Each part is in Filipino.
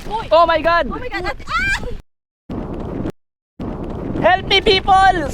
Oh my God! Oh my God! Ah! Help me, people!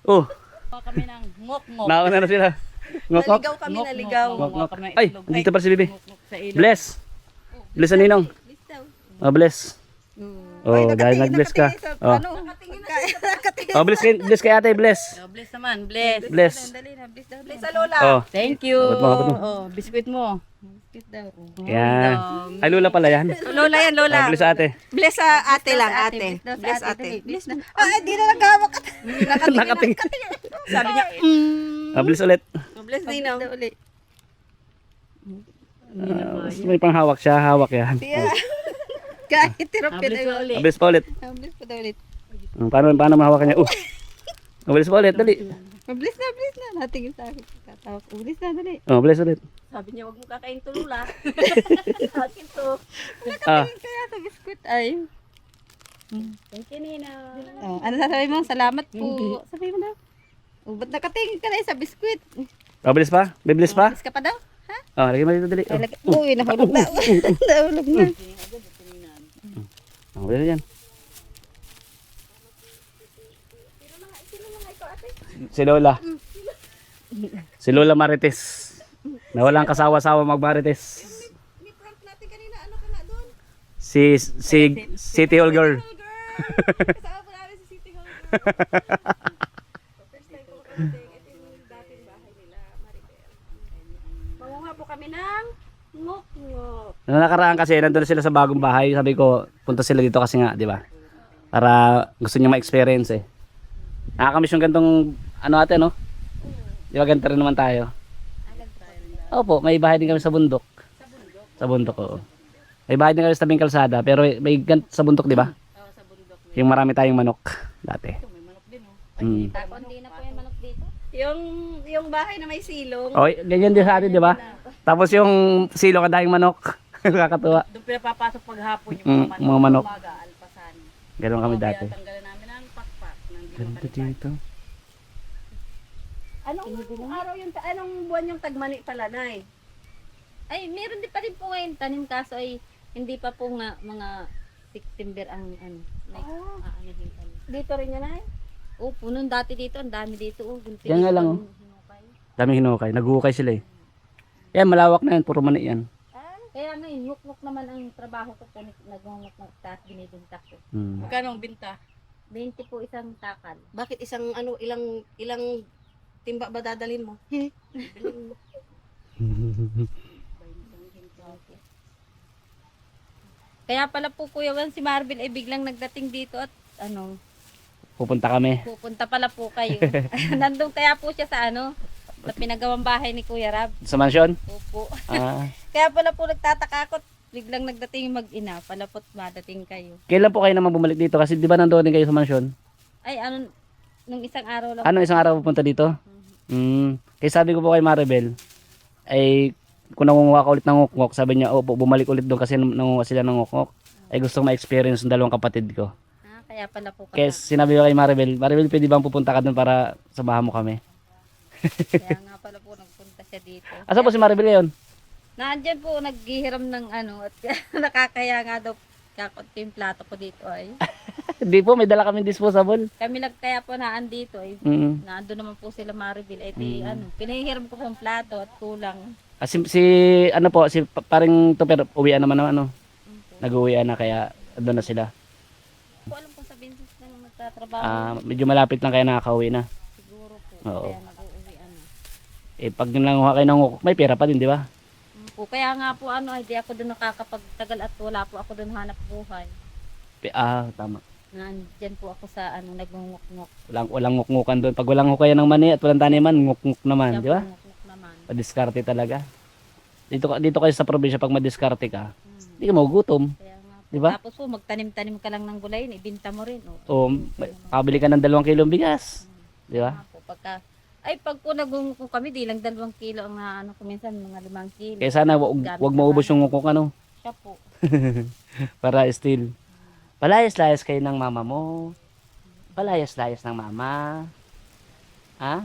Oh, Kami ng ngok-ngok. nauna na sila. Ngok-ngok. Naligaw kami, naligaw. Ngok-ngok. Ay, dito pa si Bibi. Sa ilog. Bless. Bless ang ninong. Please daw. Oh, bless. Oh, dahil nag-bless ka. Oh. Ano? Nakatingin. Oh, bless kay ate, bless. Oh, bless naman, bless. Bless. Dali na, bless daw. Bless sa lola. Oh. Thank you. Abot mo, abot mo. Oh, biskuit mo. Biskuit daw. Yan. Ay, Lula pala yan. Lola yan, Oh, lola. bless ate. Bless sa ate lang, ate. Bless ate. Bless na. Ah, di na nagawak. Nakating. Sabi niya, Oh, bless ulit. bless din na. May panghawak siya, hawak yan. Kahit tirap Bless yun. ulit. Oh, bless pa ulit. Bless pa daw ulit. Paano mahawakan niya? Oh, bless pa ulit, dali. Bless na. Natingin sa akin. Tatawag. Bless na, dali. Oh, bless ulit. Sabi niya, wag mo kakain to, lola. Akin to. Ah, Kaya sa biskuit ay. Thank you, Nina. Oh, ano sasabihin mo? Salamat po. Sabihin mo daw. Oh, ba't nakatingin ka na sa biskuit? oh, bless pa? May bless pa? Bless ka pa daw? Ha? Oh, lagyan mo dito, dali. Oh, Uy, nahulog na. Nahulog na. oh bless yan. Si Lola. Si Lola Marites. Na walang kasawa-sawa mag-Marites. Si City Hall Girl. Kasama po namin si City Hall. First time po kami ito yung dating bahay nila, Maribel. Mangunga po kami ng ngok-ngok. Nung nakaraan kasi nandun sila sa bagong bahay. Sabi ko, punta sila dito kasi nga, di ba? Para gusto niya ma-experience eh. Nakakamiss yung gantong ano ate, no? Di ba ganito rin naman tayo? Opo, may bahay din kami sa bundok. Sa bundok, oo. May bahay din kami sa tabing kalsada, pero may sa bundok, di ba? Oo, sa bundok. Yung marami tayong manok dati. May manok din, oh. Mm. Hindi na po yung manok dito. Yung bahay na may silong. Oh, ganyan din sa atin, di ba? Tapos yung silong ang dahing manok. Kakatuwa. Doon pinapapasok paghapon yung Mga manok. Umaga, alpasan. Ganun kami dati. Tanggalan namin ang pakpak. Ganda dito. Anong araw yung anong buwan yung tagmani pala, Nay? Ay, meron din pa rin po ngayon tanim kaso ay hindi pa po nga mga September ang ano. Like, aanihin kami. Dito rin yan, Nay? Opo, nung dati dito, ang dami dito. Yan nga lang, oh. Daming hinukay. Naghukay sila eh. Yan, malawak na yan. Puro mani yan. Kaya ngayon, yuk-yuk naman ang trabaho ko po. Nagmumuk-muk taas, binibinta ko. Hmm. Magkano ang binta? 20 po isang takal. Bakit ilang timba ba dadalhin mo? Kaya pala po Kuya Juan, si Marvin ay biglang nagdating dito at ano, Pupunta kami. pupunta pala po kayo. Nandun kaya po siya sa ano, sa pinagawang bahay ni Kuya Rab. Sa mansyon? Opo. Ah. Kaya pala po nagtataka ako, biglang nagdating yung mag-ina, pala po't madating kayo. Kailan po kayo naman bumalik dito? Kasi di ba nandoon din kayo sa mansyon? Ay, ano, nung isang araw lang. Ano, isang araw pupunta dito? Kaya sabi ko po kay Maribel, ay kung nangunguha ka ulit ng ngok-ngok, sabi niya, opo, bumalik ulit doon kasi nangunguha sila ng ngok-ngok. Ay gustong ma-experience ng dalawang kapatid ko. Ah, kaya pala po Kaya sinabi ko kay Maribel, Maribel, pwede bang pupunta ka doon para samahan mo kami? Kaya nga pala po nagpunta siya dito. Asa po si Maribel ngayon? Nandyan po, naghihiram ng ano, at nakakaya nga daw kakunti yung plato ko dito ay. Hindi po, may dala kami disposable. Kami lang kaya po naan dito ay. Mm. Nando naman po sila Maribel. Ay di ano, pinahihiram ko pong plato at kulang. Ah, si ano po, si paring to pero uwian naman ano. Nag-uwian na kaya doon na sila. Hindi ko alam kung sa business na nagtatrabaho. Medyo malapit lang kaya nakakauwi na. Siguro po. Oo. Kaya nag-uuwi ano. Eh pag nanguha kayo ng ngukok, may pera pa din, di ba? Po, kaya nga po ano, ay di ako doon nakakapagtagal at wala po ako doon hanap buhay. Tama. Nandyan po ako sa ano, nagngungok-ngok. Walang ngukngukan doon. Pag walang hukayan ng mani at walang taniman, nguknguk naman, Diyan di ba? po nguk-nguk naman. Padiskarte talaga. Dito kayo sa probinsya pag madiskarte ka, hindi ka magugutom. Kaya nga po. Di ba? Tapos po, magtanim-tanim ka lang ng gulay, ibinta mo rin. O, kabili ka ng 2 kilong bigas. Di ba? Nga po, pag po nagngungok kami, di lang 2 kilo ang ano ko minsan, mga 5 kilo. Kaya sana Gamit wag na maubos namin. yung ngukok ano. Siya po. Para still. Palayas-layas kayo ng mama mo. Palayas-layas ng mama. Ha?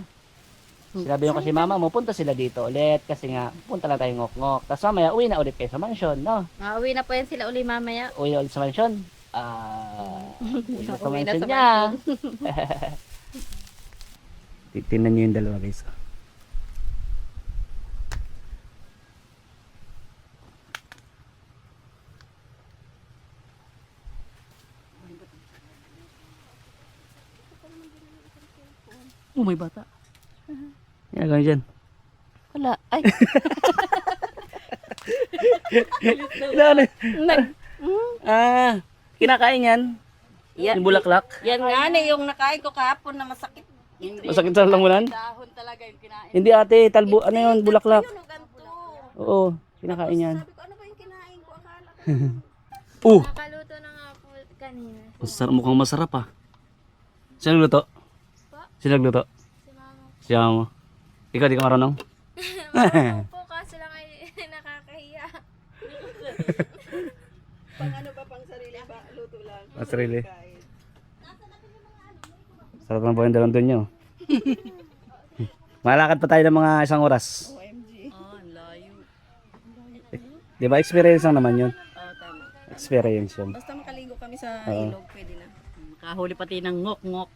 Sinabi mo kasi mama mo, punta sila dito ulit kasi nga, punta lang tayo ngok-ngok. Tapos mamaya, uwi na ulit kayo sa mansion, no? Mauwi na po yan sila uli mamaya. Uwi na ulit sa mansion. Uwi na sa Uwi na mansion sa niya. Tingnan nyo yung dalawa guys. Oh, may bata. Yan, gano'n dyan. Wala. Ay, Kinakain yan. Yan, Yung bulaklak. yan nga yung nakain ko kahapon na masakit. Hindi. Masakit sa lamunan. Dahon talaga yung kinain. Hindi ate, talbo, ano yun, bulaklak. Yun, o ganito. Oo, kinakain yan. Sabi ko, ano ba yung kinain ko? Akala ko. Nakaluto na nga po kanina. Mukhang masarap ah. Sino nagluto? Sino nagluto? Si mama. Si mama mo. Ikaw di ka marunong? Marunong po kaso lang ay nakakahiya. Pang ano ba, pang sarili ba? Luto lang. Sarili. Sarap ng buhay dalawang doon nyo. Malakad pa tayo ng mga 1 oras. OMG. Oh, ang layo. Di ba experience lang naman yun? Oh, tama. Experience yun. Basta makaligo kami sa Oo. ilog, pwede na. Makahuli pati ng ngok-ngok.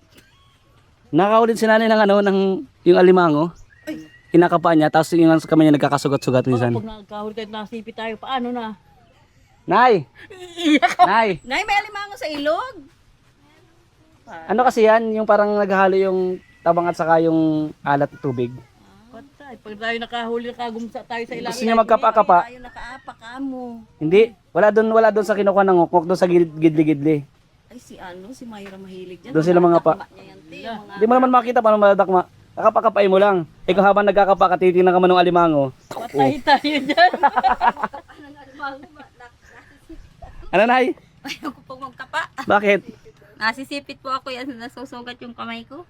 Nakakaulit si nanay ng ano, ng yung alimango. Kinakapa niya, tapos yung kamay niya nagkakasugat-sugat minsan. Pag nakahuli tayo, nasipit tayo, paano na? Nay! Nay! Nay, may alimango sa ilog. Ano kasi yan? Yung parang naghahalo yung tabang at saka yung alat at tubig. Patay, pag tayo nakahuli, nakagumsa tayo sa ilalim. Gusto niya magkapa-kapa. Tayo nakaapak kamo. Hindi. Wala doon sa kinukuha ng ngukok, doon sa gidli-gidli. Ay, si Mayra mahilig dyan. Doon sila mga pa. Dakma niya yan, te, yung mga Hindi mo naman makita paano madadakma. Kakapakapain mo lang. Ikaw habang nagkakapa ka, titingnan ka man ng alimango. patay tayo dyan. Ano nay? Ayaw ko pag magkapa. Bakit? Nasisipit po ako yan, nasusugat yung kamay ko.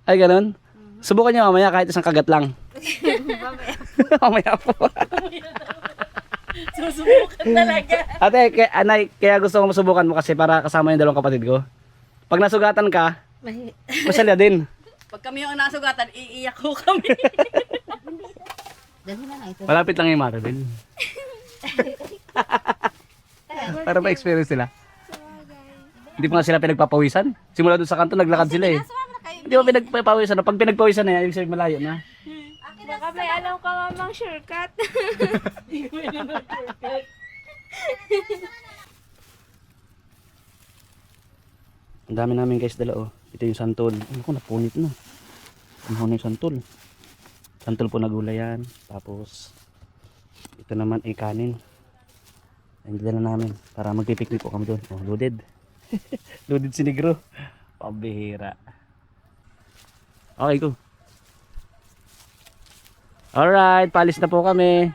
Ay ganun? Subukan niyo mamaya kahit isang kagat lang. Mamaya po. Susubukan talaga. Ate, anay, kaya gusto ko masubukan mo kasi para kasama yung 2 kapatid ko. Pag nasugatan ka, masaya din. Pag kami yung nasugatan, iiyak ko kami. dali na lang ito. Malapit lang yung Maribel. Para ma-experience sila. Hindi pa nga sila pinagpapawisan. Simula doon sa kanto, naglakad sila eh. Hindi pa pinagpapawisan. Pag pinagpawisan na yan, ibig sabihin malayo na. Baka may alam ka mamang shortcut. Ang dami namin guys dala oh. Ito yung santol. Ano ko, napunit na. Ano na yung santol. Santol po na gulay yan. Tapos, ito naman ay kanin. Ang dala namin. Para magpipiknik po kami doon. Oh, loaded. Loaded si Negro. Pambihira. Okay ko. Alright, palis na po kami.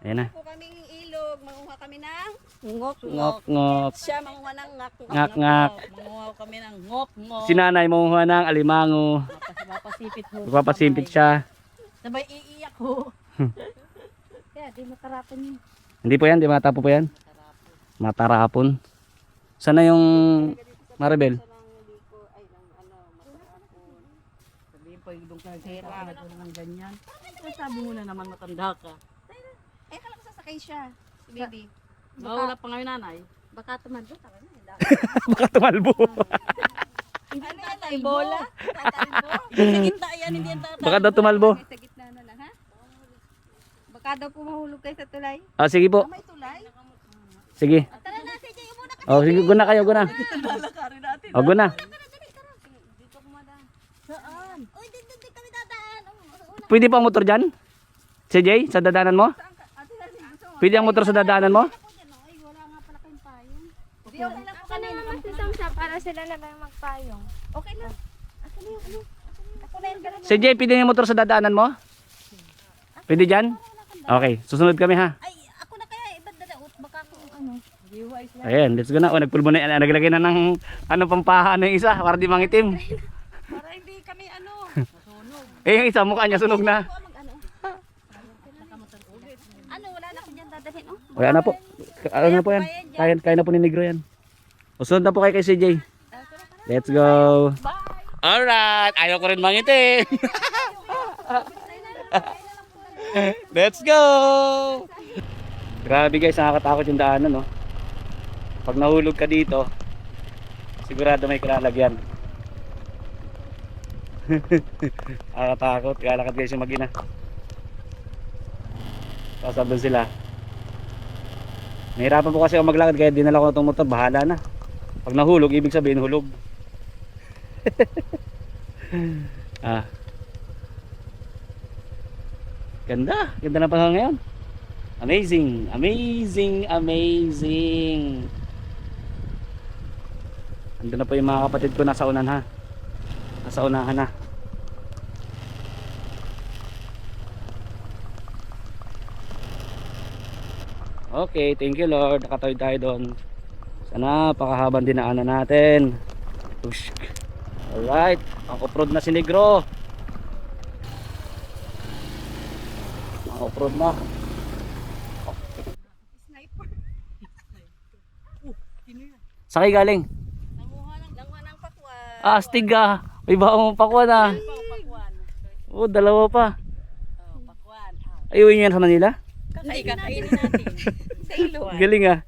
Ayan na. Po kaming ilog, manguha kami ng ngok-ngok. Ngok-ngok. Siya manguha ng ngak-ngok. Ngak-ngak. Manguha kami ng ngok-ngok. Si nanay manguha ng alimango. Mapasipit mo. Magpapasimpit siya. Sabay iiyak ko. Kaya di makarapan yun. Hindi po yan, di matapo po yan. Matarapon. Sana yung Maribel? Sabihin pa yung ka na doon ng ganyan. Sabi mo na naman matanda ka. Eh, kala ko sasakay siya. Si baby. Wala pa ngayon nanay. Baka tumadlo. Taka na. Baka tumalbo. Hindi ano yan, bola. Tatalbo. Sa gitna yan, hindi yan tatalbo. Baka daw tumalbo. Sa gitna na lang ha. Baka daw po mahulog kayo sa tulay. Ah, sige po. May tulay. Sige. Tara na, sige, muna ka. Oh, sige, guna kayo, guna. Lalakarin natin. Oh, guna. Dito kumadaan. Saan? Uy, dito kami pwede pa ang motor dyan? Si Jay, sa dadaanan mo? Pwede ang motor sa dadaanan mo? Ako na naman si Samsa para sila na lang magpayong. Okay na. Ako na yung ano. Ako na yung ganun. Si Jay, pwede yung motor sa dadaanan mo? Pwede dyan? Okay, susunod kami ha. Ay, ako na kaya iba dadaot baka kung ano. Ayan, let's go na. O, nagpulbo na yan. Naglagay na ng ano pampahan ng isa para di mangitim. Para hindi kami ano. Eh, yung isa mukha niya sunog na. Ano, wala na ko dyan dadalhin, oh. Wala na po. Ano na po yan? Kaya na po ni Negro yan. Usunod na po kay CJ. Let's go. Alright. Ayaw ko rin mangitim. Let's go. Grabe guys, nakakatakot yung daanan, no? Pag nahulog ka dito, sigurado may kalalagyan. Nakakatakot. Kalakad guys yung mag-ina. Sasabon sila. Nahirapan po kasi ako maglakad kaya dinala ko na itong motor. Bahala na. Pag nahulog, ibig sabihin hulog. Ah. Ganda. Ganda na panahon ngayon. Amazing. Amazing. Amazing. Andun na po yung mga kapatid ko nasa unan ha. Nasa unahan na. Okay, thank you Lord. Nakatawid tayo doon. Sana pakahabang dinaanan natin. Tush. Alright, ang off-road na si Negro. Ang off-road na. Sakay galing. Languha ng pakwan. Ah, astig ah. May baong pakwan ah. Pakwan. Oh, dalawa pa. Oh, pakwan. Ayun yan sa Manila. Hindi, kakainin natin. Sa ilo. Galing ah.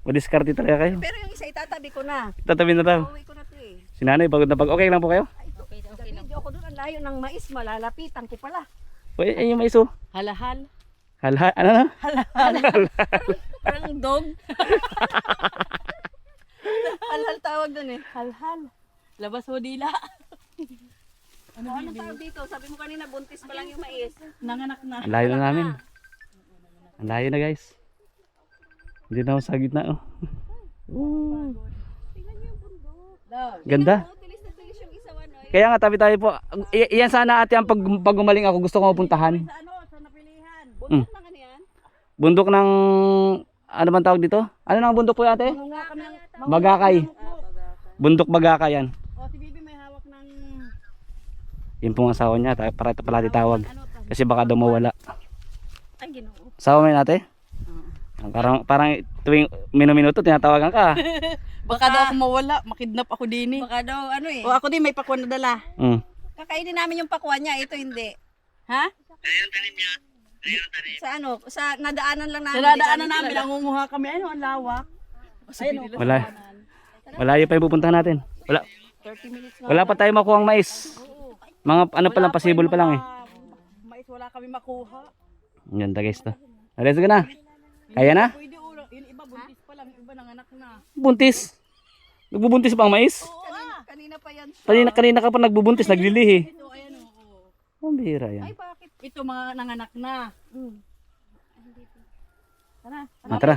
Madiskarte talaga kayo. Pero yung isa itatabi ko na. Tatabi na daw. Pauwi ko na to eh. Si nanay, pagod na pag. Okay lang po kayo? Okay, okay lang. Video ko doon, ang layo ng mais, malalapitan ko pala. Uy, ayun yung maiso. Halahal. Halha, ano na? Parang dog. Halhal tawag doon eh. Halhal. Labas mo dila. Ano tawag dito? Sabi mo kanina, buntis pa lang yung mais. Nanganak na. Ang layo na namin. Ang layo na guys. Hindi na ako sa gitna oh. Ooh. Ganda. Tulis na tulis yung isa one. Kaya nga tabi tayo po. Iyan sana ate ang pag gumaling ako gusto ko mapuntahan. Sa ano? Sa napilihan. Mm. Bundok ng ano yan? Bundok ng ano bang tawag dito? Ano nang bundok po ate? Mangunga kami ng... Bagakay. Bundok Bagakay yan. O, si Bibi may hawak ng... Yun pong asawa niya. Para ito pala tawag. Kasi baka daw mawala. Ay, ginoo. Asawa mo yun ate? Parang tuwing minuto tinatawagan ka. Baka daw ako mawala, makidnap ako din eh. Baka daw ano eh. O ako din may pakwan na dala. Mm. Kakainin namin yung pakwan niya, ito hindi. Ha? Ayun tanim niya. Sa ano? Sa nadaanan lang namin. Sa nadaanan namin, nangunguha kami. Ano, ang lawak. Ayun, Wala. Malayo pa yung pupuntahan natin. 30 minutes nga. Wala pa tayo makuha ang mais. Mga ano pa lang, possible pa lang eh. Mais wala kami makuha. Ang ganda guys to. Let's go na. Kaya na? Pwede ulo. Yung iba buntis pa lang, yung iba nanganak na. Buntis. Nagbubuntis pa ang mais? Kanina pa yan. Kanina ka pa nagbubuntis, naglilihi. Ito, ayan o. Ang bihira yan. Ay, bakit? Ito mga nanganak na. Tara. Tara.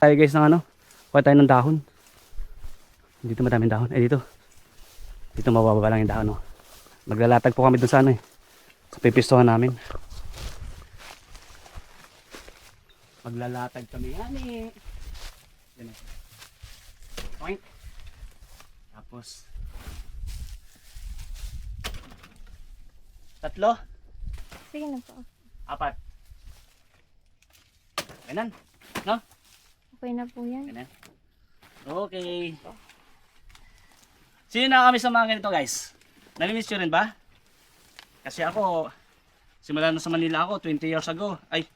Tayo guys ng ano, Kuha tayo ng dahon. Dito madaming dahon. Dito. Dito mababa lang yung dahon, oh. Maglalatag po kami dun sa ano, eh. Sa pipistuhan namin. Maglalatag kami yan, eh. Yan, eh. Point. Tapos tatlo, Sige na po. 4. Ganun. No? Okay na po yan. Ganun. Okay. Sino na kami sa mga ganito, guys? Namimiss nyo rin ba? Kasi ako, simula na sa Manila ako, 20 years ago. Ay,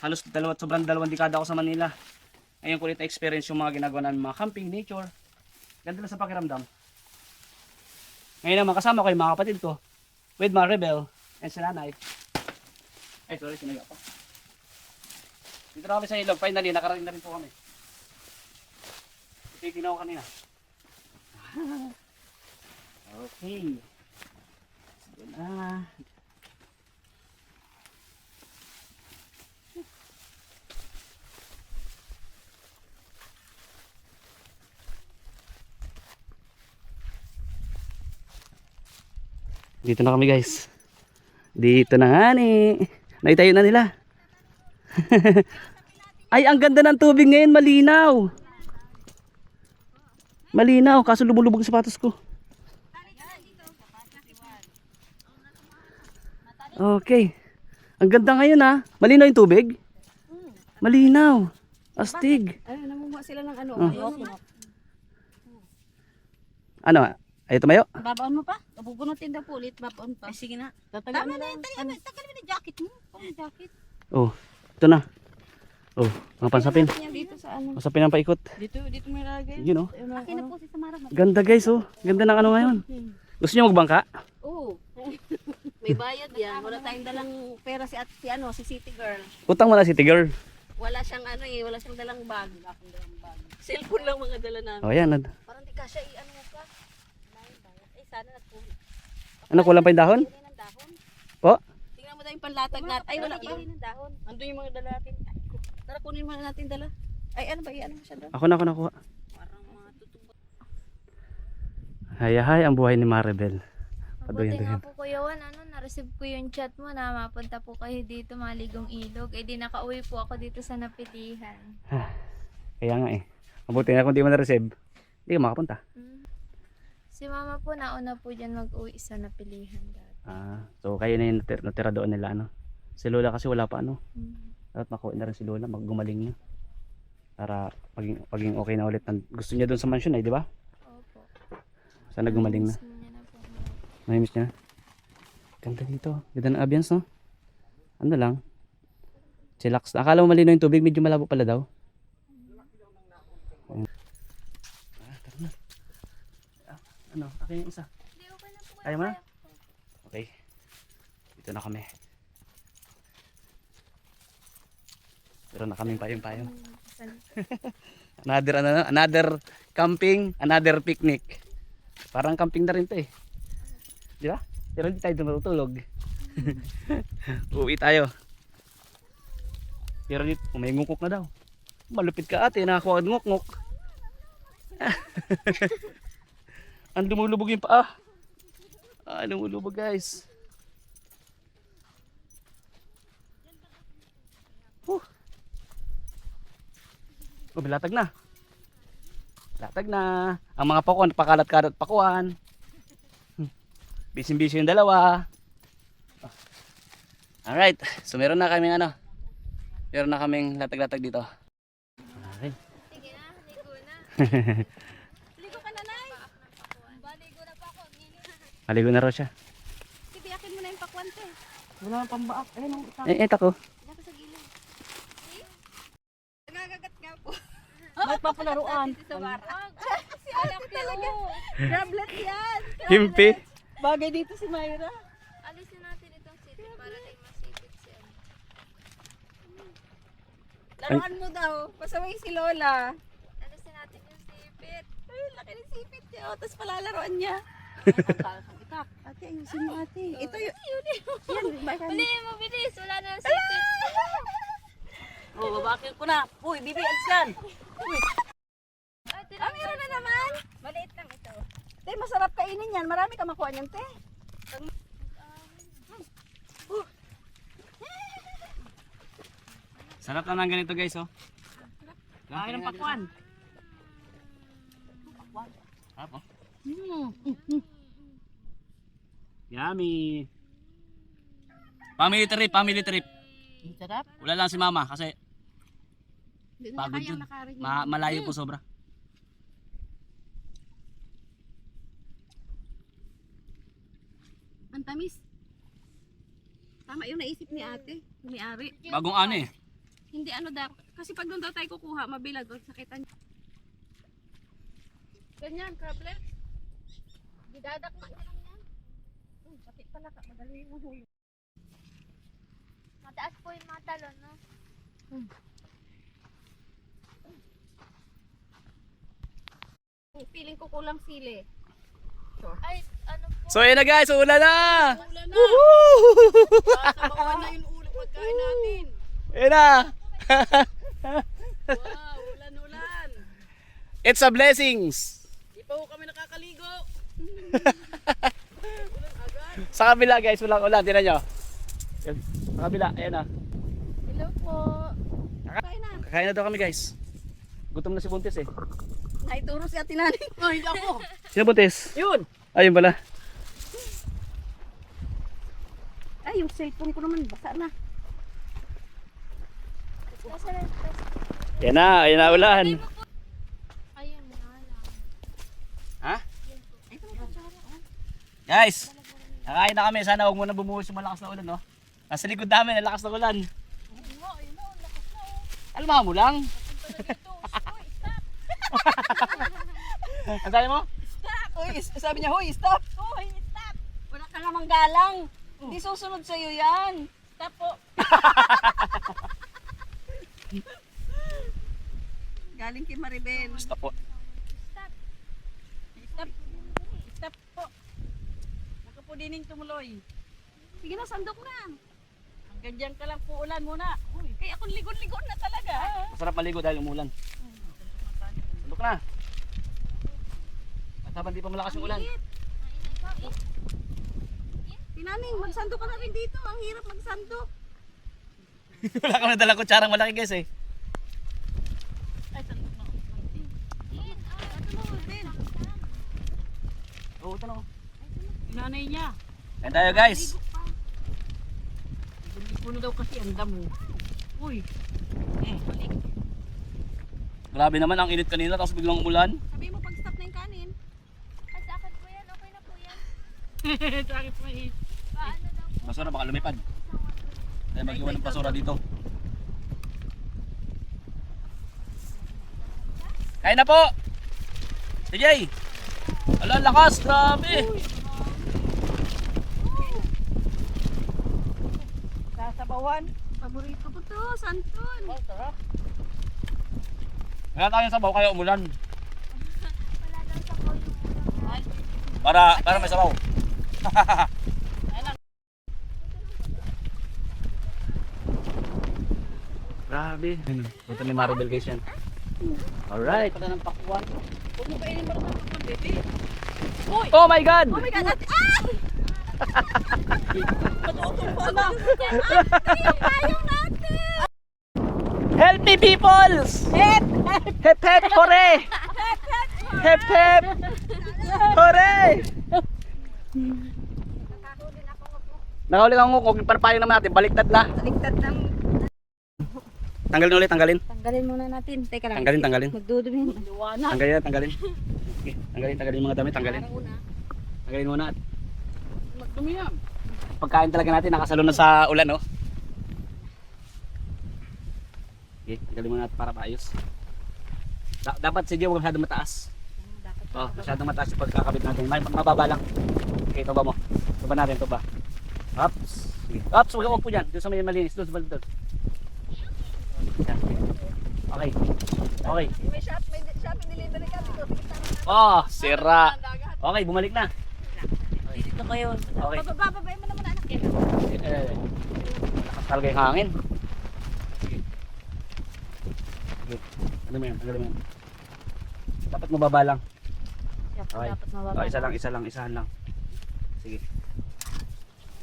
halos sobrang 2 dekada ako sa Manila. Ngayon ko ulit na-experience yung mga ginagawa namin, mga camping, nature. Ganda lang sa pakiramdam. Ngayon naman kasama ko yung mga kapatid ko. With Maribel and si Nanay. Ay, sorry, sinaga pa. Dito na kami sa ilog. Finally, nakarating na rin po kami. Ito yung ginawa kanina. Okay. Sige na. Dito na kami, guys. Dito na nga ni. Naitayo na nila. Ay, ang ganda ng tubig ngayon, malinaw. Malinaw, kaso lumulubog yung sapatos ko. Okay. Ang ganda ngayon, ha. Malinaw yung tubig? Malinaw. Astig. Ay, namumuha sila ng ano. Ano? Ay, tumayo? Babaon mo pa? Pupunutin daw po ulit. Babaon pa. Ay, sige na. Tatagal Tama mo na lang. yun, tagal mo na jacket mo. Pang jacket. Oh, ito na. Oh, mga pansapin. Yan dito sa ano. Masapin ang paikot. Dito mo ilalagay. Yun, oh. Akin na po si Samara. Ganda, guys, oh. Ganda ng ano ngayon. Gusto niyo magbangka? Oo. May bayad yan. Wala tayong dalang pera si City Girl. Utang mo na, City Girl. Wala siyang ano eh, wala siyang dalang bag. Akong dalang bag. Cellphone lang mga dala namin. Oh, yan. Parang di kasya ano mo pa. Ay, sana nagpulit. Ano, kulang pa yung dahon? ng dahon. Po? Tingnan mo daw yung panlatag natin. Ay, wala pa ng dahon. Ando yung mga dala natin. Tara, kunin mo na natin dala. Ay, ano ba? Ano mo siya doon? Ako nakuha. Parang mga tutubot. Hay, ang buhay ni Maribel. Mabuti nga po Kuya Juan, na-receive ko yung chat mo na mapunta po kayo dito Maligong Ilog. Eh di nakauwi po ako dito sa Napilihan. Kaya nga eh. Mabuti na kung di mo na-receive, hindi ka makapunta. Si mama po nauna po dyan mag-uwi sa Napilihan dati. So kayo na yung natira doon nila, ano. Si Lola kasi wala pa, ano. Mm. Dapat makuha na rin si Lola, maggumaling niya. Para paging okay na ulit. Gusto niya doon sa mansion eh, di ba? Opo. Sana gumaling na. Miss niya na po. Mahimiss niya. Ganda dito. Ganda ng ambience, no? Ano lang. Chillax. Akala mo malinaw yung tubig, medyo malabo pala daw. Ayan. Tara na. Ano? Akin yung isa. Hindi, okay na po. Ayaw mo na? Okay. Dito na kami. Pero na kaming payong-payong. Another camping, another picnic. Parang camping na rin to eh. Di ba? Pero hindi tayo matutulog. Uwi tayo. Pero dito, may ngukok na daw. Malupit ka ate, nakakuha ng ngukok. Ang lumulubog yung paa. Lumulubog guys. May latag na. Latag na. Ang mga pakuan, pakalat-kalat pakuan. Busy-busy yung dalawa. Alright. So meron na kaming ano. Meron na kaming latag-latag dito. Alright. Sige na, ligo na. Ligo ka na, Nay. Baligo na pa ako. Maligo na raw siya. Tibiyakin mo na yung pakwante. Wala nang pambaak. Ayun ang isa. Tako. Diyan ka sa gilid. Nagagagat nga po. Ba't pa palaruan? Si anak talaga. Grablet yan. Himpi. Bagay dito si Myra. Alisin natin itong city para tayo masipit siya. Laruan mo daw. Pasaway si Lola. Alisin natin yung sipit. Ay, laki ng sipit niya. O, tapos palalaroan niya. Ate, ayusin mo ate. Ito yun. Yan, baka. Huli mo, bilis. Wala na yung sipit. Oh, babakin ko na. Uy, bibi, dyan. Uy. masarap kainin yan. Marami ka makuha niyan, te. Sarap lang ng ganito guys, oh. Ay, ng pakwan. Sarap, oh. Mm. Yummy. Family trip, family trip. Ang sarap. Wala lang si mama kasi Hindi pagod kayang yun. nakarinig. Malayo po sobra. Ang tamis. Tama yung naisip ni ate, ni Ari. Bagong ano eh. Hindi ano daw, kasi pag doon daw tayo kukuha, mabilag doon, sakitan. Ganyan, crablet. Didadakma niya lang yan. Pati pala ka, madali yung huli. Mataas po yung mga talon, no? Feeling ko kulang sili. Ay, ano po? So ayun na guys, ulan na! Ulan na. Sasabawan na yung ulo pagkain natin. Ayun na! Wow, ulan-ulan. It's a blessings! Di pa ho kami nakakaligo. Sa kabila guys, walang ulan, tinan nyo. Yan, sa kabila, ayan na. Hello po. Kain na. Kakain na daw kami guys. Gutom na si Buntis eh. Naituro si Ate Nani. Oh, hindi ako. Sino Buntis? Yun. Ayun pala. Ay, yung cellphone ko naman, basa na. Yan na ulan. Ayun na lang. Ha? Guys, kakain na kami. Sana huwag muna bumuhos yung malakas na ulan, no? Nasa likod namin, ang lakas na ulan. Alma mo lang. Ang sabi mo? Stop! Uy, sabi niya, huy, stop! Huy, stop! Wala ka namang galang. Hindi susunod sa'yo yan. Stop po. Galing kay Maribel. Stop po. Stop. Stop po. Nakapudining tumuloy. Sige na, sandok na. Hanggang dyan ka lang po ulan muna. Uy, kaya ako ligon-ligon na talaga. Masarap maligo dahil umulan. Sandok na. At habang di pa malakas yung ulan. Tinaning, magsandok ka na rin dito. Ang hirap magsandok. Wala kang nadalang kutsarang malaki guys eh. Ay, sandok na. Oo, ito na ako. Nanay niya. Kain tayo guys. Hindi ko na daw kasi ang damo. Uy. Balik. Grabe naman ang init kanina tapos biglang umulan. Sabi mo pag stop na yung kanin. Ay, sa akin po yan. Okay na po yan. Sakit mo eh. Paano daw po? Basura baka lumipad. Tayo mag-iwan ng basura dito. Kain na po! CJ! Ala, ang lakas! Grabe! Sasabawan. Paborito ko to, santon. Sarap. Kaya tayo sabaw kaya umulan. Wala daw sa po yung ulam. Para may sabaw. Grabe. Ito ni Maribel guys yan. Alright. Pata ng pakwan. Huwag mo kainin mo naman pakwan, baby. Oh my God! Oh my God! Ah! Matutumpo na. Help me peoples! Hep! Hep hep hore! Hep hep! Hore! Nakahuli kang ngukog, panapayang naman natin, baliktad na. Taligtad ng... Tanggalin ulit, tanggalin. Tanggalin muna natin. Teka lang. Tanggalin. Magdudumi. Liwanag. Tanggalin, tanggalin. Okay, tanggalin yung mga damit, tanggalin. Tanggalin muna. Magdumi yan. Pagkain talaga natin, nakasalo na sa ulan, no? Okay, tanggalin muna natin para maayos. Dapat si Gio huwag masyadong mataas. Oh, masyadong mataas yung pagkakabit natin. Mababa lang. Okay, tuba mo. Tuba natin, tuba. Ups. Sige. Ups, huwag po dyan. Doon sa may malinis. Doon sa baldod. Yan. Okay. Okay. May shopping delivery ka dito. Oh, sira. Okay, bumalik na. Dito kayo. Okay. Bababay mo naman anak yan. Lakas talaga yung hangin. Sige. Sige. Ano mo yan? Ano mo yan? Dapat mababa lang. Siya po Okay. dapat mababa. Isahan lang. Sige.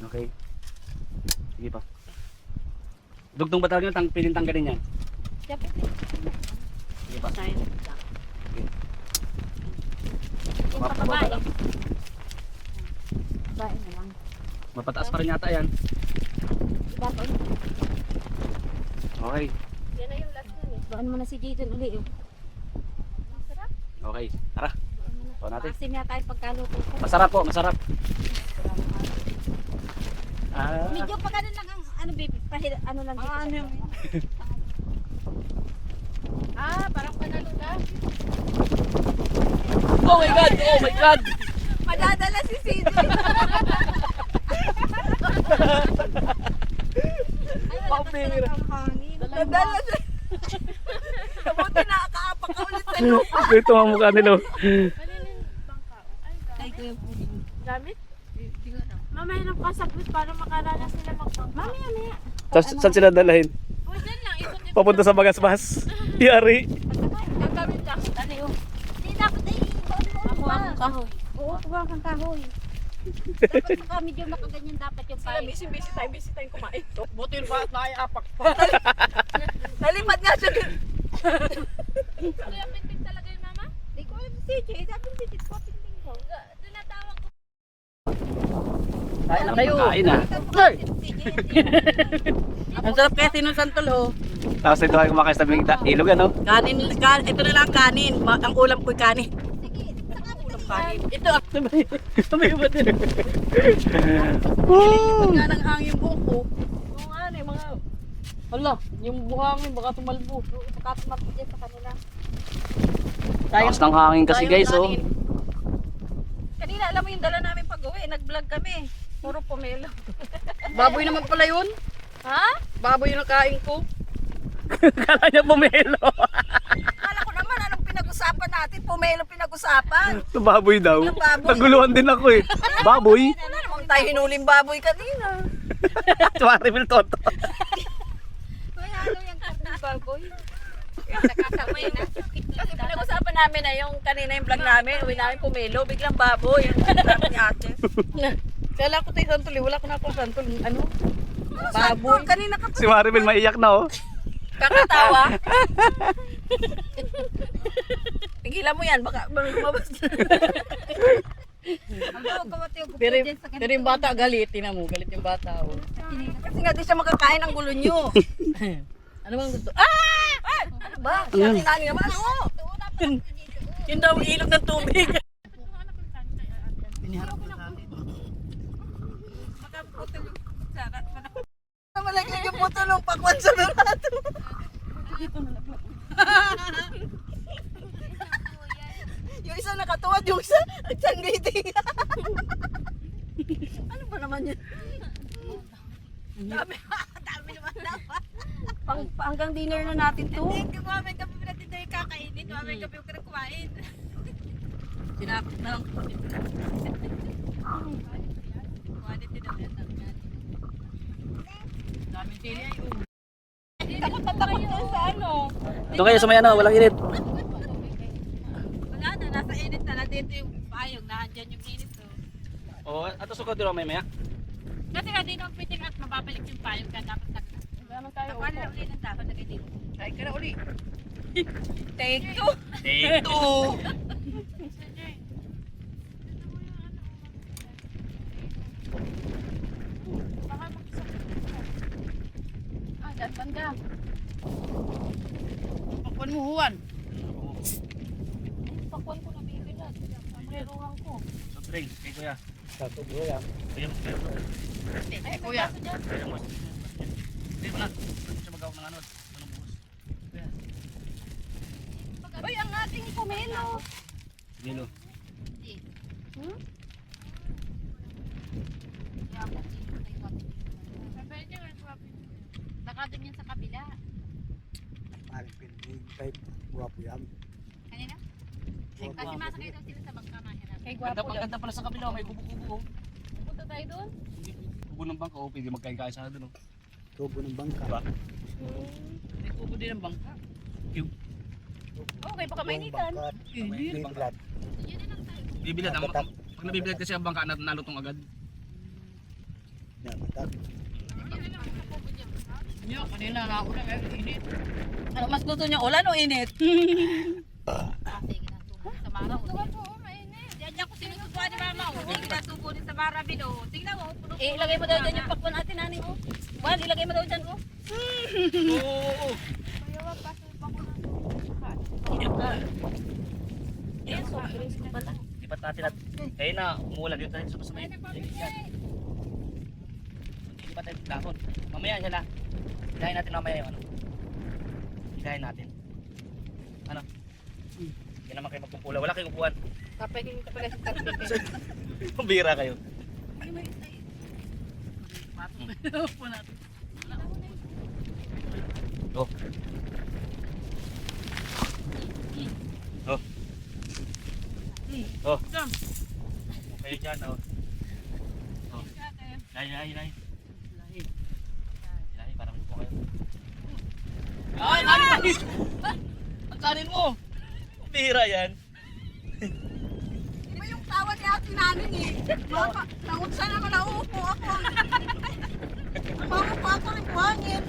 Okay. Sige pa. Dugtong ba talaga yung piling tanggalin yan? Siya po. Sige pa. Tayo. Okay. Yung Mababa pakabae. lang. Babae na lang. Mapataas pa rin yata yan. Iba po. Okay. Yan na yung last nun eh. Doon mo na si Jaden uli. Oh. Okay. Tara. Ito natin. Maasim yata yung pagkaluto ko. Masarap po, masarap. Ah, Medyo pa ganun lang ang ano baby, ano lang dito. Ano yung Parang panalo ka. oh my God! Oh my God! Madadala si CJ. Pambira. Nadala siya. Kabuti nakakaapak ka ulit sa lupa. Ito ang mukha nila. Ay, kuya po. Gamit? Mamaya nang kasaglit para makalala sila magbangka. mamaya. Saan sila dalahin? O, dyan lang. Ikot yung Papunta sa Bagasbas. Yari. gagawin lang. Dali oh. Hindi dapat ay Ako ang kahoy. Oo, kuha kang kahoy. Dapat saka medyo makaganyan dapat yung Sila pain. busy tayong kumain. Buti yung ba't nakaiapak. Nalimad nga siya. Kaya pintig talaga yung mama? Hindi ko alam si CJ, sabi ni CJ, papiling ko. Tinatawag ko. Kain na kayo. Kain na. Ang sarap kaya sinusantol ho. Tapos ito ay kumakain sa tabing ilog ano? Kanin, ito na lang kanin. Ang ulam ko'y kanin. Sige, saka mo Ulam kanin. Ito ang sabay ba din? Woo! Nga ng hangin buhok ko. Yung ano yung mga... Hala, yung buhangin baka tumalbo. Baka tumakbo dyan sa kanila. Taas ng hangin kasi Sayang guys oh. kanin. Kanina alam mo yung dala namin pag-uwi. Nag-vlog kami. Puro pomelo. Baboy naman pala yun. Ha? Baboy yung nakain ko. Kala niya pumelo. Akala ko naman anong pinag-usapan natin. Pomelo pinag-usapan. Baboy daw. Yung baboy. Naguluhan din ako eh. Baboy? Ano naman tayo hinuling baboy kanina. Maribel Toto. May halo yung karne baboy. Nakasabay na. Kasi pinag-usapan namin na yung kanina yung vlog namin. Uwi namin pomelo. Biglang baboy. Yung sabi ni ate. Kala ko tayo santol eh. Wala ko na akong santol. Ano? Baboy. Kanina ka Si Maribel maiyak na oh. kakatawa. Tigilan mo yan. Baka lumabas na. Ang tawag ko mati yung Pero, dyan sa kanila. pero yung bata galit. Tingnan mo. Galit yung bata. Oh. Kasi nga di siya makakain ng gulo nyo. Ano bang gusto? Ah! Ano ba? Siya tinani naman. Ano? Yun daw ang ilog ng tubig. Malaglag yung puto ng pakwan sa barato. Yung isa nakatuwad, yung isa nagsanggiting. Ano ba naman yun? Dami naman dapat. Hanggang dinner na natin to. Kumamay kami natin tayo kakainin. Kumamay kami yung kumain. Sinakot na lang. Quality na yan. Dami tili ay Takot na takot na sa ano. Doon kayo sa may ano, walang init. Wala na, nasa init na. Nandito yung payong. Naandyan yung init. Oh, ato suko dito may maya. Kasi nga din ang piting at mababalik yung payong ka dapat na. Wala tayo. Wala na ulit ng dapat na dito. Kain ka na uli. Take two. Take two. Baka mag-isa. Dyan banda. Pakwan mo Juan. Pakwan ko na bibilan. Meruhan ko. Soft drink, kay kuya. Soft kuya. Ay kuya. Hindi mo na. Hindi siya mag-awak ng ano. Anong buhos? Uy, ang ating pomelo. Gilo. Nakating yan sa kabila. Kanina? Kasi masakay daw sila sa bangka mahirap. Kay Ganda pang ganda pala sa kabila, may kubo-kubo. Punta tayo doon? Kubo ng bangka, pwede magkain-kain sana doon. Tubo ng bangka. Diba? May kubo din ang bangka. Okay, baka mainitan. Hindi blood. Yun din ang tayo. Bibilad. Pag nabibilad kasi ang bangka, nalutong agad. Niyo, kanina na ako na init. Ano, mas gusto niya ulan o init? Ilagay mo daw dyan yung pakwan natin, nani, oh. Juan, ilagay mo daw dyan, oh. Oo. Ayan, so, drinks ko pala. Lipat natin at kaya na umuulan dito tayo sa may lipat tayo ng dahon. Mamaya siya na. Hilahin natin mamaya yung ano. Hilahin natin. Ano? Hindi naman kayo magpupula. Wala kayong upuan. Kapagin ka pala sa target. Pambira kayo. Oh. Oh. Oh. Okay dyan, oh. Oh. Lahi. Lahi, para may po kayo. Ay, kanin! Ang kanin mo! Pambira yan. Iba yung tawa ni ate namin eh. Naunsa naman nauupo ako. Mauupo ako ng buhangin.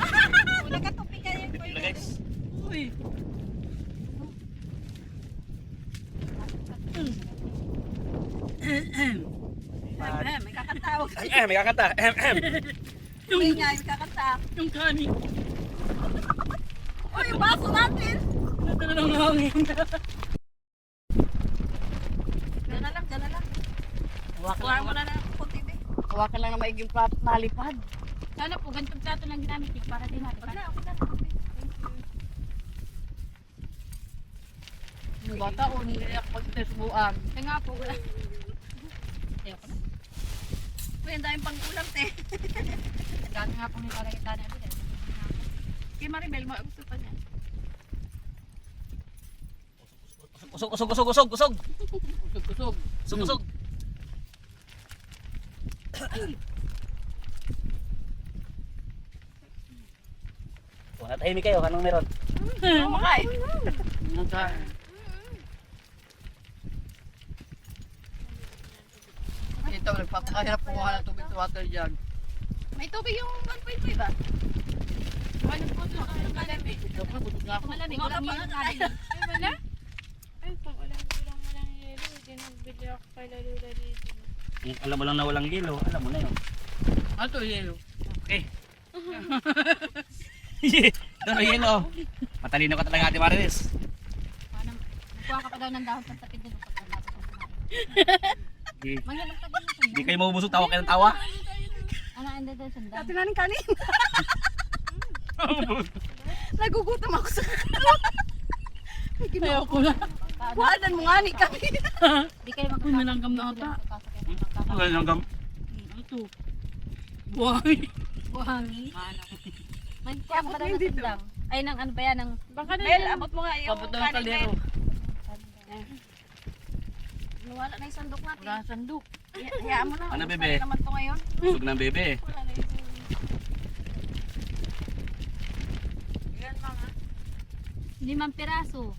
Nagkatupi ka yun. Ito na guys. Uy! May kakantawag. May kakanta. May nga, may kakanta. Yung kanin! Uy, yung baso natin. Natala ng hangin! Diyan na lang. Hawakan mo na lang ako, TV. Hawakan lang na maiging plato nalipad. Sana po, ganitong plato lang ginamit para din natin. Yung bata o niliyak pag subuan. Kaya nga po, wala. Uy, ang daming pangkulang, te. Gano'n nga po may kalagita na rin. Kay Maribel, gusto pa niya. Usog. Usog-usog. Oh, natahimik kayo. Anong meron? Kumakain. Ang kain. Ito, nagpapakahirap kumuha ng tubig sa water jug. May tubig yung 1.5 ba? Ano po ito? Malamig. Ito pa, busog na ako. Malamig. Walang mga kain. Ay, wala? Ay, pag walang yelo, hindi nagbili ako kay Lalula dito. Kung alam mo lang na walang yelo, alam mo na yun. Ano to, yelo? Okay. Ano yelo? Matalino ka talaga, Ate Marites. Nakuha ka pa daw ng dahon sa tapid nito pag nalapit ang kumain. Di, Mangyalong ka din di kayo mabubusog, tawa kayo ng tawa. Ano, anda daw sandal. Dati naning kanin. Nagugutom ako sa Ayaw ko na. buhanan mo nga ni kami. Di kayo Uy, may langgam na ata. Wala langgam. Ano to? Buhay. Buhangi. May kuha ka pa daw ng sandal. Ay, nang ano ba yan? Ng Baka na Mel, abot mo nga yung Kapot na ng kanin, kaldero. Mel. Nawala na yung sandok natin. Wala sandok. Hayaan mo na. Ano, Ubus bebe? na naman to ngayon. Busog ng bebe. Yan mga. 5 piraso.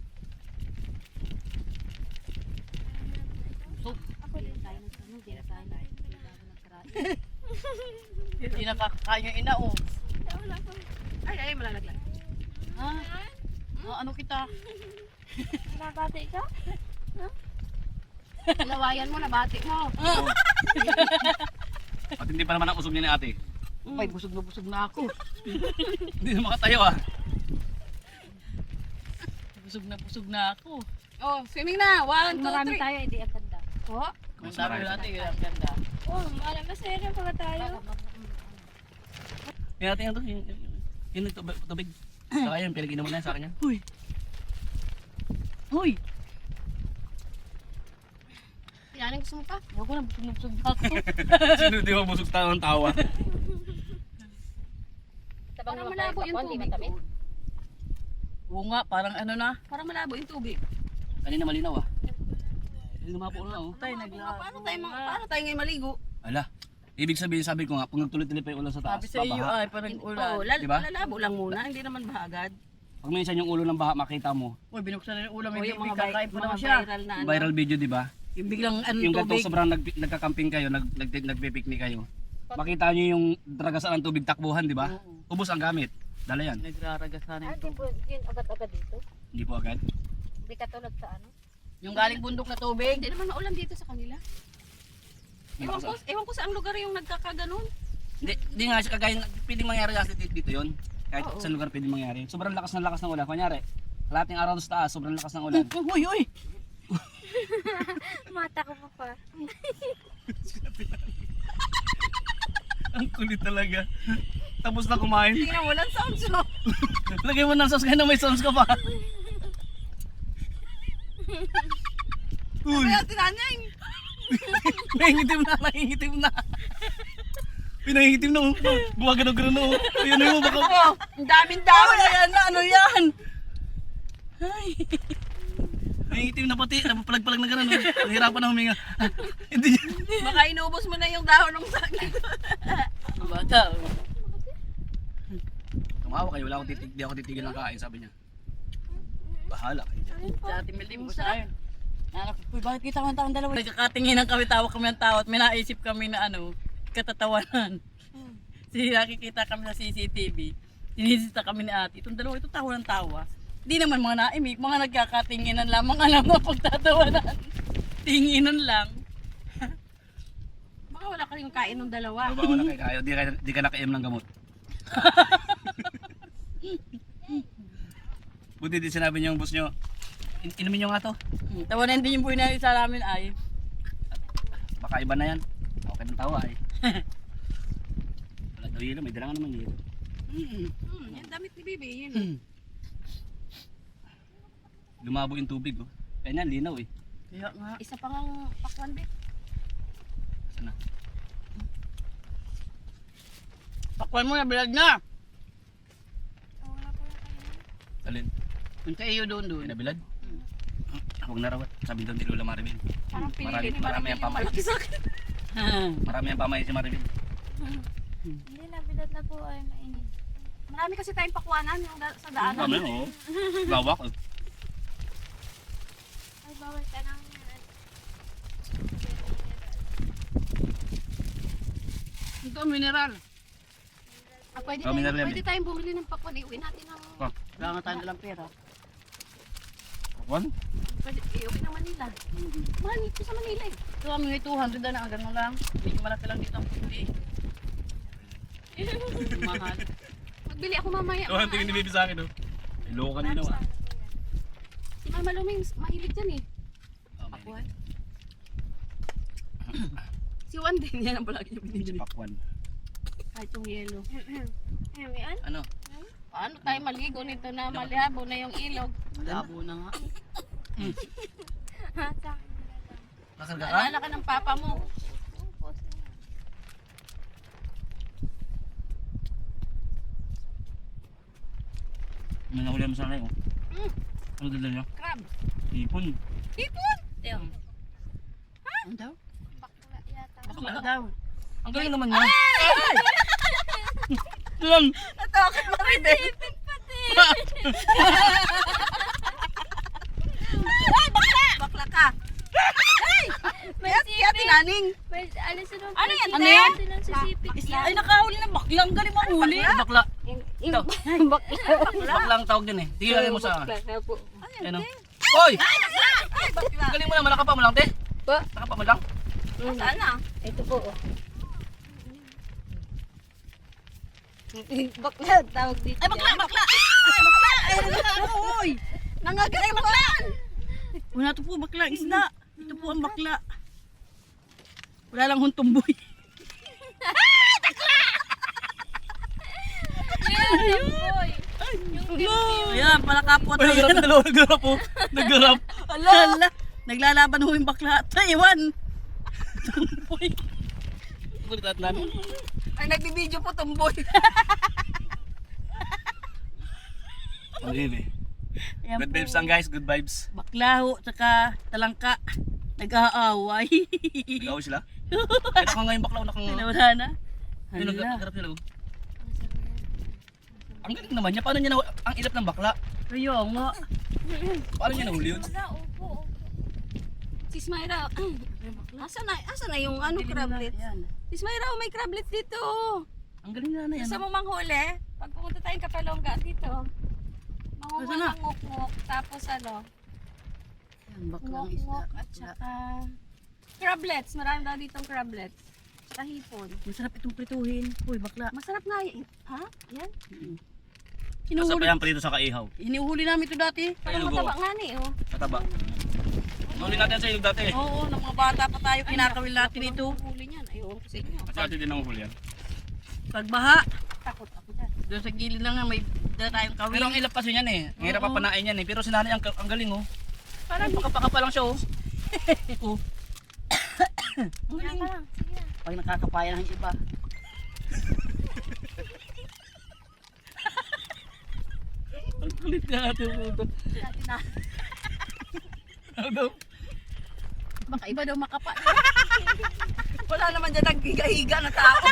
Ako din. Tayo ng ano, di na tayo nagkaroon. Hindi nakakakain yung ina, oh. Wala pa. Ay, malalaglag. Ha? Ano kita? Nabati ka? Lawayan mo, nabati mo. At hindi pa naman ang usog niya ni ate. Ay, busog na ako. Hindi na makatayo ah. Busog na ako. Oh, swimming na. 1, 2, 3. Marami tayo, hindi ang ganda. Oh, Kung sabi natin, yun ang ganda. Oo, alam mo sa'yo rin pala tayo. Yan natin yan to. Yun yung tubig. Saka yun, pinag-inom mo na yan sa kanya. Uy! Uy! yan ang gusto mo pa. Ako na, busog na ako. Sino di ba busog tawa ng tawa? Tabang Parang naman malabo tayo, yung bakwan, di tubig matamis. doon. Oo nga, parang ano na. Parang malabo yung tubig. Kanina malinaw ah. Hindi lumapo na oh. Tayo naglaro. Paano tayo ngayon maligo? Ala. Ibig sabihin, sabi ko nga, pag nagtuloy-tuloy pa yung ulan sa taas, Sabi sa iyo babaha. ay, parang Oo, ulan. Diba? lalabo lang muna. Hindi naman bahagad. Pag minsan yung ulo ng baha, makita mo. Uy, binuksan na yung ulam, O may yung bibig, mga, kakain pa mga naman siya. viral na ano. Viral video, di ba? Yung biglang ano Yung ganito tubig. sobrang nagka-camping kayo, nagpe-picnic kayo. Makita nyo yung dragasan ng tubig takbuhan, di ba? Ubos ang gamit. Dala yan. Nagraragasan Ah, yung di tubig. po, yun agad-agad dito. Hindi po agad. Hindi katulad sa ano. Yung galing bundok na tubig. Hindi naman maulan dito sa kanila. Ewan ko sa ang lugar yung nagkakaganon. Hindi nga, kagaya, pwedeng mangyari kasi dito yun. Kahit Oo. sa lugar pwedeng mangyari. Sobrang lakas ng ulan. Kunyari, kalating araw sa taas, sobrang lakas ng ulan. Uy, uy! Mata ko pa. Ang kulit talaga. Tapos na kumain. Tingnan mo lang sounds mo. Lagay mo ng sauce kaya na may sauce ka pa. Uy, Kaya tinanay. nangingitim na. Pinangingitim na. Gumagano-gano na. Ayun na yung baka. Ang daming dahon. Ayan na, ano yan? Nangingitim na pati. Napapalag-palag na gano'n. Nahirapan na huminga. Hindi. Baka inubos mo na yung dahon ng saging. Bata. Tumawa kayo. Di ako titigil ng kain, sabi niya. Bahala kayo dyan. Sa ating Mildim ko sa akin. Uy, bakit kita kami tawang dalawa? Nagkakatinginan kami, tawa kami ng tawa at may naisip kami na ano, katatawanan. Nakikita kami sa CCTV. Sinisita kami ni ate. Itong dalawa, ito tawa ng tawa. Di naman mga naimik, mga nagkakatinginan lamang alam na pagtatawanan. Tinginan lang. Baka wala ka rin kain ng dalawa. Baba wala kayo. Di ka naka-M ng gamot. Buti di sinabi niyo yung boss niyo. Inumin niyo nga to. Tawanan din yung buhay na isa namin ay. Baka iba na yan. Okay ng tawa eh. Wala daw yelo. May dala nga naman yelo. Yung damit ni Bibi, yun. Lumabo yung tubig oh. Kaya yan, linaw eh. Kaya nga. Isa pa ngang pakwan, Bi. Sana. Pakwan mo na, bilad na. Wala po na kayo. Alin? Yung sa iyo doon. Pinabilad? Huwag na raw. Sabi doon ni Lola Maribel. Parang pinili ni Marami Marami ang yung pamay. malaki sa akin. Marami ang pamay si Maribel. Hindi na, bilad na po ay mainit. Marami kasi tayong pakwanan yung sa daanan. Kami oh. Lawak oh. Ay, bawal ka nang Ito, mineral. Pwede, Oh, mineral yan, pwede tayong bumili ng pakwan. Iuwi natin ng... Wala nga tayo dalang pera. Juan? Pwede, iuwi ng Manila. Mahal dito sa Manila eh. Ito kami may 200 na hanggang na lang. Hindi malaki lang dito ang puti. Mahal. Magbili ako mamaya. Ito ang tingin ni Baby sa akin oh. Ay, loko kanina ah. Si Mama Luming, mahilig dyan eh. Pakwan. Si Juan din, yan ang palagi niya binibili. Pakwan. Kahit yung yelo. Yan. Ano? Paano tayo maligo nito na malihabo na yung ilog? Labo na nga. Ha, sa akin nila to. Kakarga ka? Alala ka ng papa mo. Upos na. May nahuli mo sa akin oh. Ano dala niya? Crab. Ipon. Ipon! Ano daw? Bakla yata. Bakla daw. Ang galing naman niya. Lang. Natawakan mo rin eh. Ay, bakla! Bakla ka. Ay! May ati naning. May, alis na nung Ano yan, ano te? yan? Silang sisipit yan. Ay, nakahuli na baklang. Galing mahuli. Bakla. Yung Bakla ang tawag din eh. Tigil mo sa... po. Ano? Hoy! Ay, bakla. Galing mo na, malaka pa mo lang te. Pa? Malaka pa mo lang. Saan na? Ito po. Bakla, tawag dito. Ay, bakla! Bakla! Ay, bakla! Ay, bakla ako, hoy! Nangagayuan! Wala to po bakla. Isda. Ito po ang bakla. Wala lang huntumboy. Boy. Ayan, pala kapwa Ay, tayo. nagarap dalawa, nagarap po. Nagarap. Ala! Naglalaban ho yung bakla. Taiwan! Tumboy. Kulit at namin. Ay, nagbibideo po tumboy. Ano yun eh. Ayan Good po. vibes lang guys, good vibes. Bakla ho, tsaka talangka. Nag-aaway. Nagawa sila. Kaya ka ngayon bakla, nakang... Wala na. Ayun, Hala. nagarap sila oh. Ang galing naman niya, paano niya ang ilap ng bakla? Kaya nga. Paano niya nahuli yun? Wala, upo. Sis Myra, asa na yung ano, crablets? Yan. Sis Myra, oh, may crablets dito. Oh. Ang galing na yan. Gusto mo manghuli? Pag pumunta tayong Kapalongga dito. Manghuli Asa na? ng ngok-ngok, tapos ano, Yan, baklang isda. ngok-ngok at saka crablets. Marami daw ditong crablets. Saka hipon. Masarap itong prituhin. Uy, bakla. Masarap nga yan. Ha? Yan? Hinuhuli, prito sa kaihaw. hinuhuli namin ito dati. Parang mataba nga ni, oh. Mataba. Huli natin sa ilog dati. Oo, ng mga bata pa tayo, kinakawil natin ito. Huli niyan. Ayun ko sa inyo. Kasi din ang huli yan. Pagbaha, Takot ako dyan. doon sa gilid lang nga may dala tayong kawil. Pero ang ilap kasi yan eh. Ang hirap papanain yan eh. Pero si nanay ang galing oh. Parang Pakapaka pa lang siya oh. Oh. Ang galing. Pag nakakapaya ng iba. Ang kulit na natin ito. Ano? baka iba daw makapa. Wala naman dyan naghiga-higa na tao.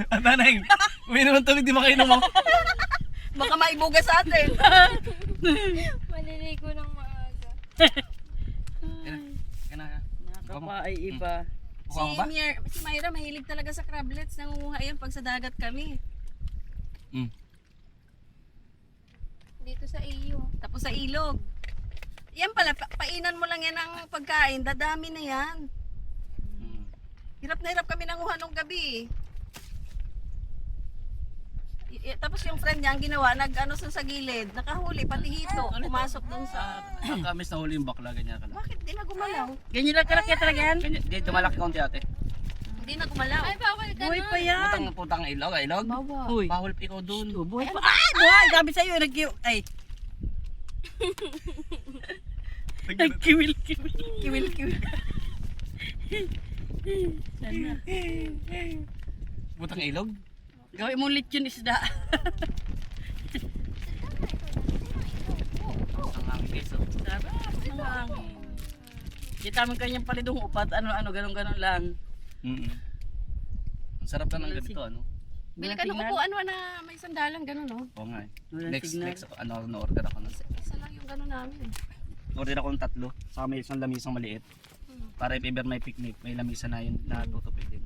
Ang nanay, uminom ng tubig di makainom mo. Baka maibuga sa atin. Maliligo ng maaga. Nakakapa ay iba. Si Myra mahilig talaga sa crablets. Nangunguha yan pag sa dagat kami. Dito sa iyo. Tapos sa ilog. Yan pala, painan mo lang yan ng pagkain. Dadami na yan. Hirap na hirap kami nanguha nung gabi. Tapos yung friend niya, ang ginawa, nag-ano sa gilid, nakahuli, pati hito, pumasok dun sa... Ang kamis na huli yung bakla, ganyan ka lang. Bakit di na gumalaw? Ganyan lang kalaki talaga yan. Ganyan, dito malaki konti ate. Hindi na gumalaw. Ay, bawal ka Buhay nun. pa yan. Putang ilog, ilog. Uy. Bawal pa ikaw doon. Buhay pa. Ay, buhay. Gabi sa'yo. Ay. Nagkiwil-kiwil. Kiwil-kiwil. Putang ilog? Gawin mong lechon isda. Ang hangin guys oh. Sarap ng hangin. Kita mo kanyang palidong upat. Ano-ano, ganun-ganun lang. Ang sarap lang ng ganito ano. Bili ka ng upuan na may sandalan, gano'n, no? Oo nga eh. Walang signal. Next, ano, na-order ako nun. Isa lang yung gano'n namin. Order ako ng 3. Saka may isang lamisang maliit. Para if ever may picnic, may lamisa na yun na tutupid din.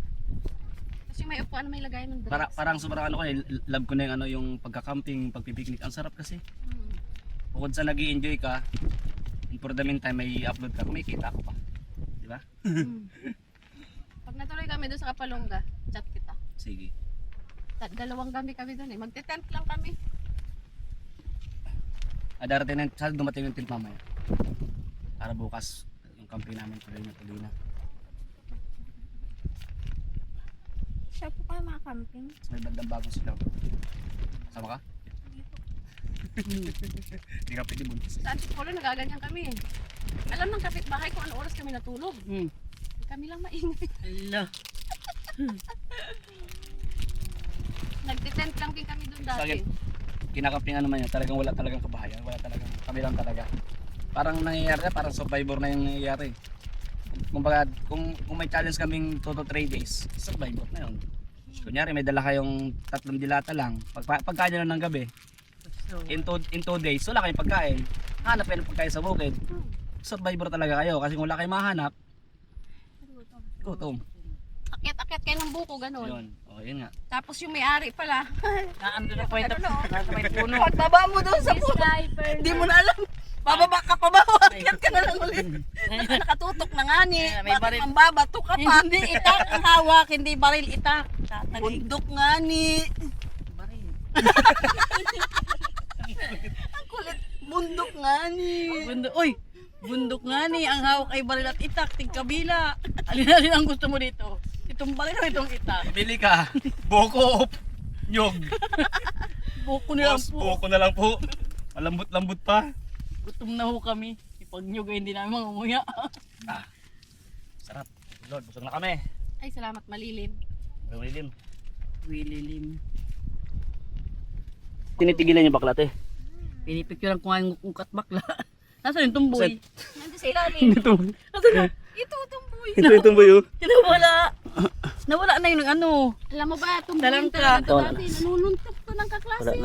Kasi may upuan na may lagay ng drinks. Parang sobrang ano ko eh, love ko na yung ano yung pagka-camping, pagpipiknik. Ang sarap kasi. Bukod sa nag-i-enjoy ka, for the meantime may upload ka, kumikita ako pa. Di ba? Pag natuloy kami doon sa Kapalongga, chat kita. Sige. Dalawang gabi kami doon eh. Magte-tent lang kami. Darating na, saan dumating yung tent mamaya? Para bukas, yung camping namin tuloy na. Siya po kayo mga camping. Tapos may bandang bagong sila. Sama ka? Hindi ka pwede buntis. Sa Antipolo, nagaganyan kami eh. Alam ng kapitbahay kung ano oras kami natulog. Kami lang maingay. Ala. Nagte-tent lang din kami doon dati. Sakit. Kinakampingan naman yun, talagang wala talagang kabahayan, wala talagang, kami lang talaga. Parang nangyayari na, parang survivor na yung nangyayari. Kumbaga, kung may challenge kaming 2 to 3 days, survivor na yun. Kunyari, may dala kayong 3 dilata lang, pagkain nyo lang ng gabi, in 2 days, wala kayong pagkain, hanap kayo ng pagkain sa bukid, survivor talaga kayo, kasi kung wala kayong mahanap, gutom. Akyat-akyat kayo ng buko, gano'n. Yun, yun nga. Tapos yung may-ari pala. Naando na po ito. Nasa may puno. Pagbaba mo doon sa May puno. sniper. Hindi mo na alam. Bababa ka pa ba? Akyat ka na lang ulit. Nakatutok na nga ni. May Bakit baril. mambabato ka pa? Hindi itak ang hawak, hindi baril itak. Bundok nga ni. Baril. Ang kulit. Bundok nga ni. Bundok, uy! Bundok nga ni, ang hawak ay baril at itak, tigkabila. Alin-alin ang gusto mo dito? Itong baril o itong itak? Pili ka, buko o nyog. Buko na lang Boss, po. buko na lang po. Malambot-lambot pa. Gutom na ho kami. Ipag nyug ay hindi namin mangunguya. Sarap. Lord, busog na kami. Ay, salamat. Malilim. Malilim. Wililim. Tinitigilan yung baklat eh. Pinipicturean ko nga yung ukat bakla. Nasaan yung tumboy? Nandun sa ilalim. Nasaan na? Ito, tumboy. Ito yung tumboy oh. Nawala. Nawala na yung ano. Alam mo ba, tumboy Talangka. talaga ito dati. Nanununtok to ng kaklase.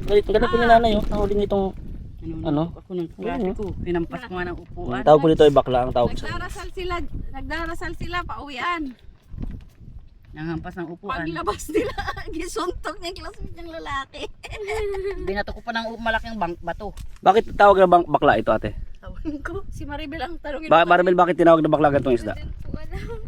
Ganito po ni nanay oh. Nahuli nitong Ano? Ako ng klase ko. Pinampas ko nga ng upuan. Ang tawag po dito ay bakla ang tawag sa. Nagdarasal sila pauwian. Nanghampas ng upuan. Paglabas nila, gisuntok niya yung classmate niyang lalaki. Binato ko pa ng malaking bato. Bakit tawag na bakla ito, ate? Tawagin ko, si Maribel ang tanongin Maribel, bakit tinawag na bakla gantong isda? Hindi po alam.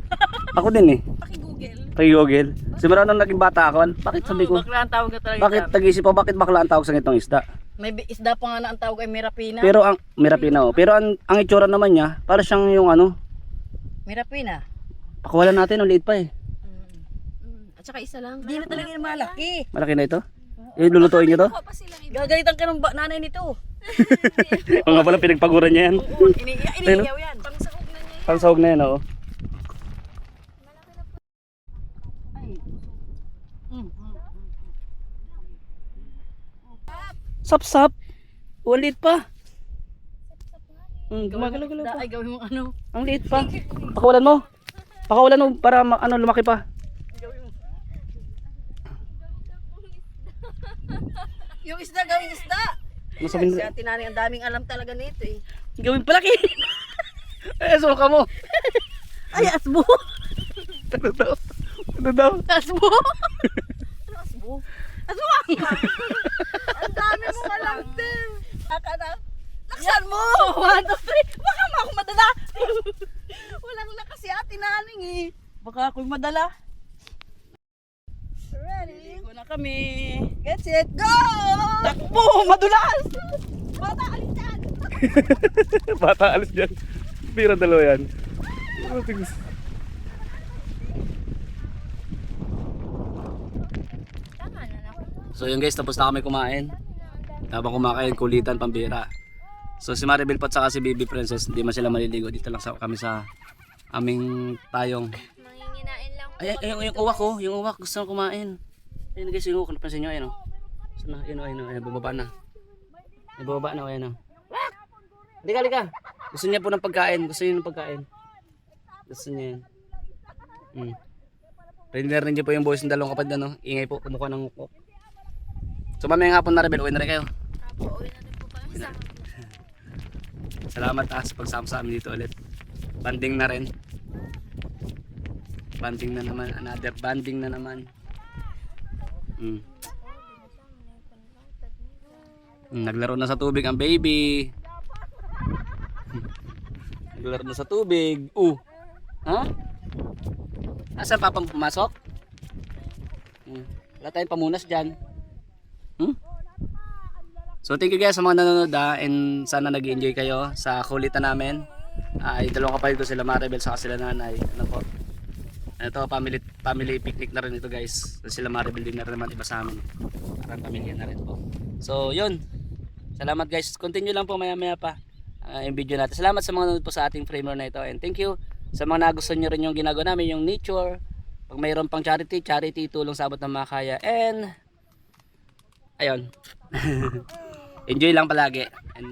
Ako din eh. paki-google. Kay Google. Simula nung naging bata ako, bakit sabi ko? Bakla ang tawag na talaga. Bakit nag-isip ako, bakit bakla ang tawag sa ganitong isda? May isda pa nga na ang tawag ay Mirapina. Pero ang Mirapina, oh. Pero ang itsura naman niya, para siyang yung ano, Mirapina. pakuwalan natin, ang liit pa eh. At saka isa lang. Hindi na talaga yung malaki. Malaki na ito. Eh, lulutuin niyo to? Kuha pa sila iba. Gagalitan ka ng nanay nito. O nga pala, pinagpaguran niya yan. Oo, iniiyaw yan. Pangsahog na niya. Ang sahog na yan, oo. Sap-sap. Ang liit pa. Gumagalaw-galaw pa. Ay, gawin mo ano. Ang liit pa. Pakawalan mo. Pakawalan mo para lumaki pa. Yung isda, gawing isda. Ano sabihin Si Ate Nani, ang daming alam talaga nito eh. Gawin palaki. Eh, suka mo. Ay, asbo. Ano daw? Ano daw? Asbo. Ano asbo? Aswang! Ang dami mong alam din. Aka na. Laksan mo! 1, 2, 3. Baka mo ako madala. Walang lakas si Ate Naning eh. Baka ako'y madala. Ready? Ligo na kami. Get set, go! Takbo, madulas. Bata, alis dyan! Bata, alis dyan. Pira dalawa yan. Tama na ako. So yun guys, tapos na kami kumain. Habang kumakain, kulitan, pambira. So si Maribel pat saka si Baby Princess, hindi man sila maliligo. Dito lang kami sa aming tayong. Manginginain lang po. Ay, yung uwak ko, yung uwak, gusto na kumain. Ayun guys, yung uwak, napansin nyo, ayun o. So na, ayun, bumaba na. Ay, bumaba na, ayun o. Halika. Gusto niya po ng pagkain, gusto niya ng pagkain. Gusto niya yan. Rinig niyo po yung boys ng dalawang kapatid, ano? Ingay po, kumukuha ng ukok. So mamayang hapon, Maribel, uwi na rin kayo. Apo, uwi na rin po kami sa Salamat sa pagsama sa amin dito ulit. Banding na rin. Banding na naman. Another banding na naman. Naglaro na sa tubig ang baby. Naglaro na sa tubig. Ha? Asan papang pumasok? Wala tayong pamunas dyan. So thank you guys sa mga nanonood and sana nag-enjoy kayo sa kulitan namin. Yung dalawang kapatid ko, sila Maribel saka sila nanay. Ano po? Ito family picnic na rin ito guys. So, sila Maribel din na rin naman iba sa amin. Parang pamilya na rin po. So yun. Salamat guys. Continue lang po maya pa yung video natin. Salamat sa mga nanonood po sa ating framer na ito. And thank you sa mga nagustuhan nyo rin yung ginagawa namin, yung nature. Pag mayroon pang charity, tulong sa abot ng mga kaya. And ayun. Enjoy lang palagi. And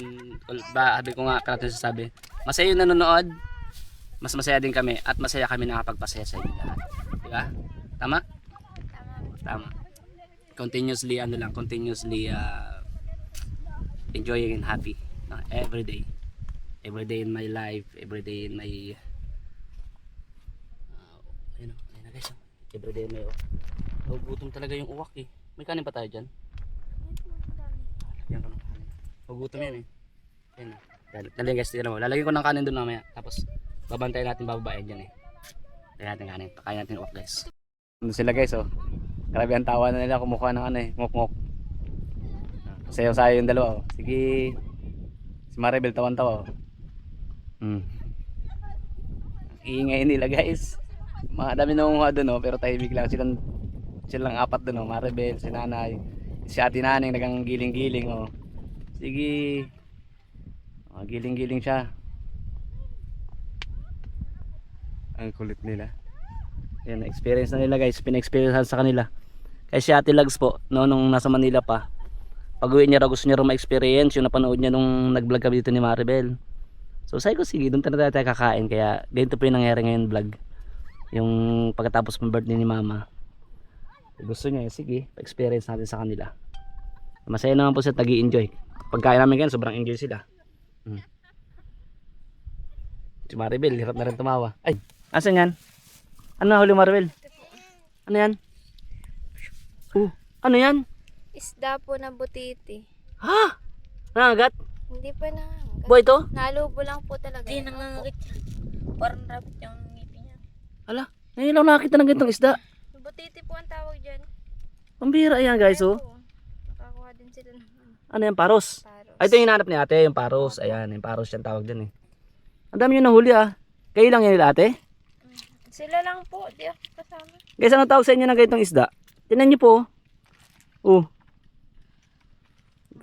sabi ko nga, natin sasabi, masaya yung nanonood, mas masaya din kami, at masaya kami nakapagpasaya sa inyo lahat. Diba? Tama? Tama. Continuously enjoying and happy every day in my life, every day in my ayun na guys, every day in my gutom talaga yung uwak eh. May kanin pa tayo dyan. Lagyan ko ng kanin. Hugutom yan eh. Ayan na. Lalagyan guys, tignan mo. Lalagyan ko ng kanin doon mamaya. Tapos babantayan natin bababayan dyan eh. Lagyan natin kanin. Pakain natin uwak guys. Ano sila guys oh. Grabe ang tawa na nila kumukuha ng ano eh. Ngok-ngok. Sayo-sayo yung dalawa oh. Sige. Si Maribel tawan-tawa oh. Iingay nila guys. Mga dami nangunguha doon oh. Pero tahimik lang. Silang apat doon oh. Maribel, si nanay. Si Ate Naning nagang giling-giling oh. Sige. Giling-giling siya. Ang kulit nila. Yan, experience na nila guys. Pina-experience sa kanila. Kaya si Ate Lags po, no, nung nasa Manila pa, pag-uwi niya raw, gusto niya raw ma-experience yung napanood niya nung nag-vlog kami dito ni Maribel. So sabi ko, sige, doon tayo kakain. Kaya ganito po yung nangyari ngayon vlog. Yung pagkatapos ng birthday ni Mama. Gusto niya, sige, experience natin sa kanila. Masaya naman po siya, nag-i-enjoy. Pagkain namin ngayon, sobrang enjoy sila. Si Maribel, hirap na rin tumawa. Ay, asan yan? Ano huli Maribel? Ano yan? Ano yan? Isda po na butiti. Ha? Nangagat? Hindi pa na. Buhay to? Nalubo lang po talaga. Hindi nangangakit yan. Parang rabbit yung ngipin niya. Ala, ngayon lang nakakita ng ganitong isda. Butiti po ang tawag dyan. Pambira yan guys, oh. Oo. Nakakuha din sila ng Ano yan, paros? paros. Ay, ito yung hinahanap ni ate, yung paros. Ayan, yung paros yan tawag din eh. Ang dami yung nahuli ah. Kayo lang yan nila ate? Sila lang po, di ako kasama. Guys, ano tawag sa inyo ng ganitong isda? Tinan nyo po. Oh.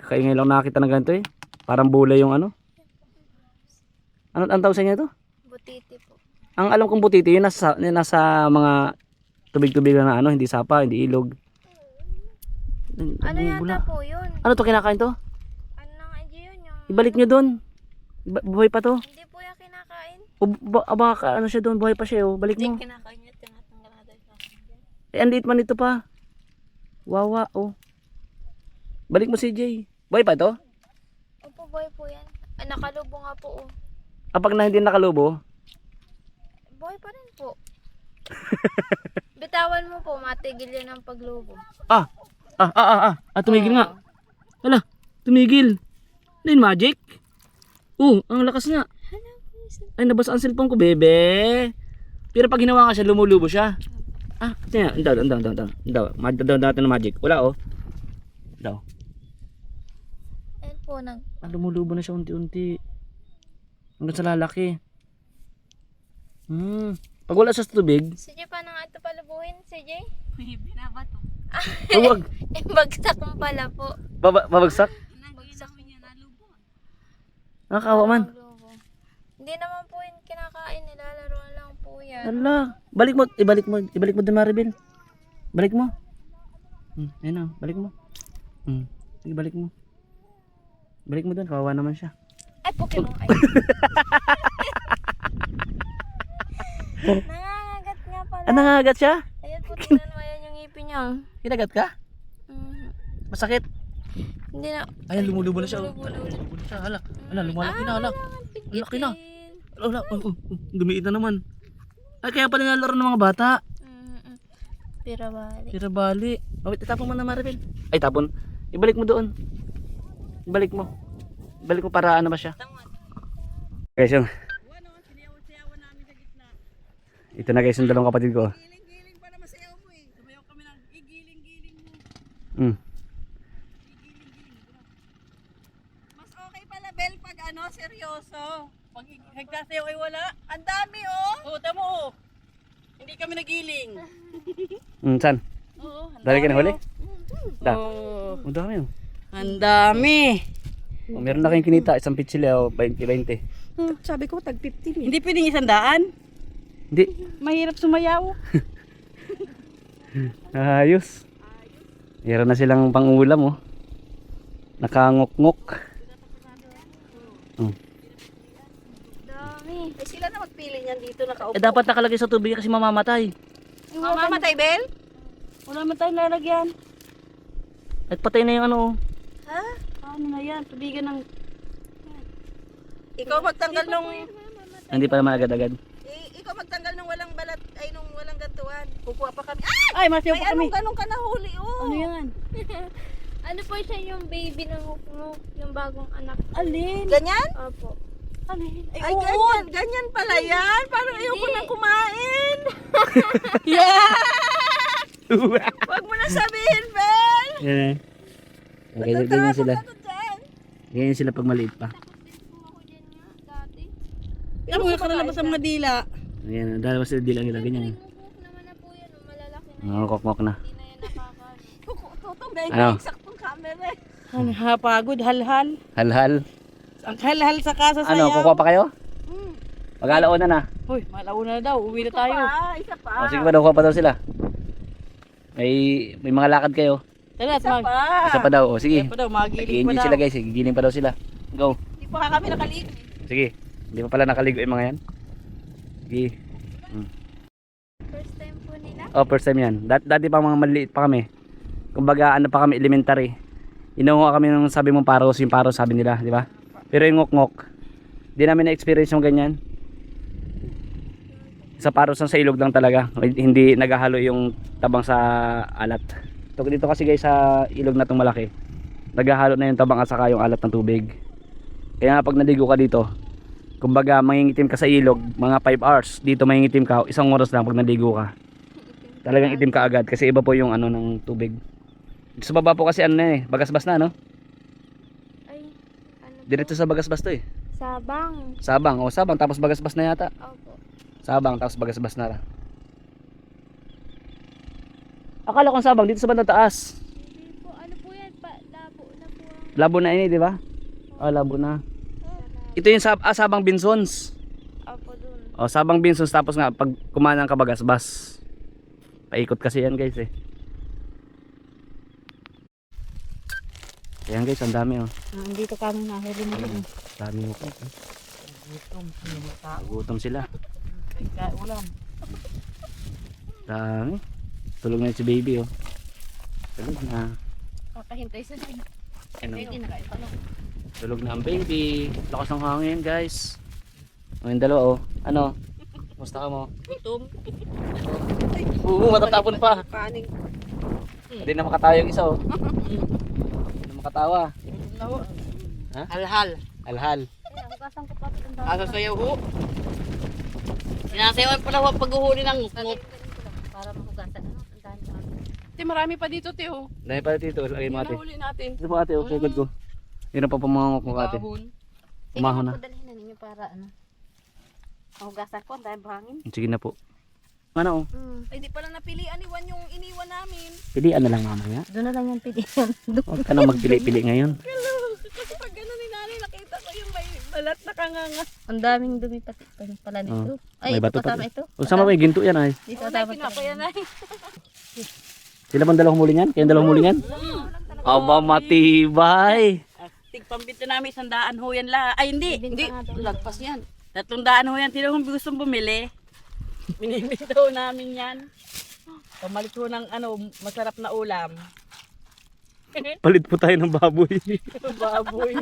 Kayo ngayon lang nakakita ng ganito eh. Parang bulay yung ano. Ano ang tawag sa inyo ito? Butiti po. Ang alam kong butiti, yun nasa mga tubig-tubig na ano, hindi sapa, hindi ilog. Ano Bula. yata po yun? Ano to, kinakain to? Ano nang idea yun? Yung... Ibalik nyo doon. Buhay pa to. Hindi po yung kinakain. O baka ano siya doon, buhay pa siya oh. Balik mo. Kinakain niya, tinatanggal na dahil sa akin dyan. Eh, ang liit man ito pa. Wawa oh. Balik mo si Jay. Buhay pa to? Opo, boy po yan. Ah, nakalubo nga po. Oh. Kapag na hindi nakalubo, Boy pa rin po. Bitawan mo po, matigil yan ang paglubo. tumigil nga. Hala, tumigil. Ano yun, magic? Ang lakas nga. Ay, nabasa ang cellphone ko, bebe. Pero pag ginawa ka siya, lumulubo siya. Tiyan, daw. Daw natin ng magic. Wala, oh. Daw. Ayun po, Lumulubo na siya unti-unti. Hanggang sa lalaki. Pag wala siya sa tubig, Si Jay, paano nga ito palubuhin? Si Jay? May binabato. huwag. Bagsak mo pala po. Babagsak. Bagsak niya nalubo. Nakakawa man. lubo. Hindi naman po yun kinakain, nilalaroan lang po yan. Hala. Ibalik mo din Maribel. Balik mo. Ayun na, balik mo. Sige, balik mo. Balik mo doon, kawawa naman siya. Ay, Pokemon. Ay. Nangangagat nga pala. Nangagat siya? Ayan po, tingnan mo yan yung ngipin niya. Kinagat ka? Masakit? Hindi na. Ayan, lumulubo na siya. Lumulubo. Lumulubo na siya. Hala, lumalaki na, hala. Laki na. Hala, dumiit na naman. Ay, kaya pala nilalaro ng mga bata. Pira bali. Tira bali. Wait, itapon mo na Maribel. Ay, tapon. Ibalik mo doon. Ibalik mo para ano ba siya? Guys, yung ito na guys yung dalawang kapatid ko. Giling-giling para masayaw mo eh. Sumayaw kami ng igiling-giling mo. Mas okay pala, Bel, pag ano, seryoso. Pag nagsasayaw ay wala. Ang dami oh. Tamo oh. Hindi kami nagiling. Saan? Oo. Dali ka na huli? Da. Oh. Ang dami oh. Ang dami. Meron na kayong kinita, isang pitsile o 20-20. Sabi ko, tag 50. Hindi pwedeng 100. Hindi. Mahirap sumayaw. Ayos. Meron na silang pangulam oh. Nakangok-ngok. Dami. Ay, sila na magpili niyan dito nakaupo. Dapat nakalagay sa tubig kasi mamamatay. Mamamatay, Bel? Wala man tayong lalagyan. At patay na yung ano oh. Ha? Ano na yan? Tubigan ng... Ikaw magtanggal nung... Hindi pa naman agad-agad. Ikaw magtanggal nung walang balat, ay nung walang gantuan. Kukuha pa kami. Ay, masayaw May pa kami. anong ganong ka nahuli, oh. Ano yan? Ano po siya yung baby ng Huknuk, yung bagong anak. Alin? Ganyan? Opo. Alin? Ay, ganyan. Ganyan pala yan. Parang ayoko Hindi. nang kumain. Yeah! Huwag mo na sabihin, Bel. Yan eh. Ganyan sila. Ano dyan? Ganyan sila pag maliit pa. Ako dyan nga, dati. Ano nga ka na labas sa mga dila? Ayan, dalawa sila dilang nila. Ganyan. Huknuk naman na po yan, oh, malalaki na. Nakakokmok na. Hindi na yan nakakain. Tutong dahil Ano? saktong camera eh. Ano, pagod, halhal. Halhal. Ang halhal sa kasa Ano, sayaw. kukuha pa kayo? Mag-alauna na. Hoy, malauna na daw. Uwi na tayo. Isa pa. O sige pa daw, kuha pa daw sila. May mga lakad kayo. Tara, Isa pa. Isa pa daw. O sige. Pa daw, magiling pa Nag-i-enjoy daw. sila guys. Gigiling pa daw sila. Go. Hindi pa kami nakaligo eh. Sige. Hindi pa pala nakaligo yung mga yan. Sige. First time po nila. Oh, first time yan. Dati pa mga maliit pa kami. Kumbaga ano pa kami, elementary. Inuha kami ng sabi mong paros, yung paros sabi nila, di ba? Pero yung ngok-ngok, di namin na-experience yung ganyan. Sa paros lang sa ilog lang talaga, hindi naghahalo yung tabang sa alat. Dito kasi guys sa ilog na itong malaki, naghahalo na yung tabang at saka yung alat ng tubig. Kaya nga pag naligo ka dito, kumbaga mangingitim ka sa ilog, mga 5 hours, dito mangingitim ka, 1 oras lang pag naligo ka. Talagang itim ka agad kasi iba po yung ano ng tubig. Sa baba po kasi ano na eh, bagasbas na no? Ay, ano po? Diretso sa bagasbas to eh. Sabang. Sabang, o Sabang tapos bagasbas na yata. Opo. Sabang tapos bagasbas na. Akala kong Sabang dito sa bandang taas. Hindi po, ano po yan? Labo na po ang... Labo na ini, di ba? Oh, labo na. Ito yung Sabang Binsons. Opo, dun. O, Sabang Binsons tapos nga pag kumanan ka bagasbas. Paikot kasi yan guys eh. Ayan guys, ang dami oh. Dito kami nahuli mo rin. Dami mo po. Gutom sila. Ulam. Dami. Tulog na si baby oh. Tulog na. Kakahintay sa nila. Ano? Hindi na kayo pala. Tulog na ang baby. Lakas ng hangin guys. O yung dalawa oh. Ano? Musta ka mo? Gutom. Oo, matatapon pa. Kaning. Hindi na makatawa yung isa oh. Hindi na makatawa. Ha? Halhal. Alhal. Kaya hugasan ko pa ito. Asa sayaw ho. Sinasayawan pala ho paghuhuli ng ngok. Para mahugasan. Ano? Ang dami namin. Ate, marami pa dito, Teo. Dahil pala dito, lagay mo ate. Nahuli natin. Ito po ate, okay good ko. Yun ang papamangok mo ate. Kahon. Umahon na. Ikaw dalhin na ninyo para ano. Mahugasan ko. Ang dami buhangin. Sige na po. Ano oh? Ay, di pala napilian ni Juan yung iniwan namin. Pilian na lang mamaya. Doon na lang yung pilihan. Huwag ka na magpili-pili ngayon. Kasi pag gano'n ni nanay, nakita ko yung may balat na kanganga. Ang daming dumi pati pala nito. Ay, May ito bato pa tama pa. ito. O sama may ginto yan ay. Dito Nay, tama kinuha ko yan ay. Sila bang dalawang huli yan? Kayong dalawang huli yan? Aba matibay. Tig pambito namin 100 ho yan la. Ay hindi, Bibinta hindi. nga daw. Lagpas yan. 300 ho yan. Sino kung gustong bumili? Binibinta ho namin yan. Pamalit ho ng ano, masarap na ulam. Palit po tayo ng baboy. Baboy.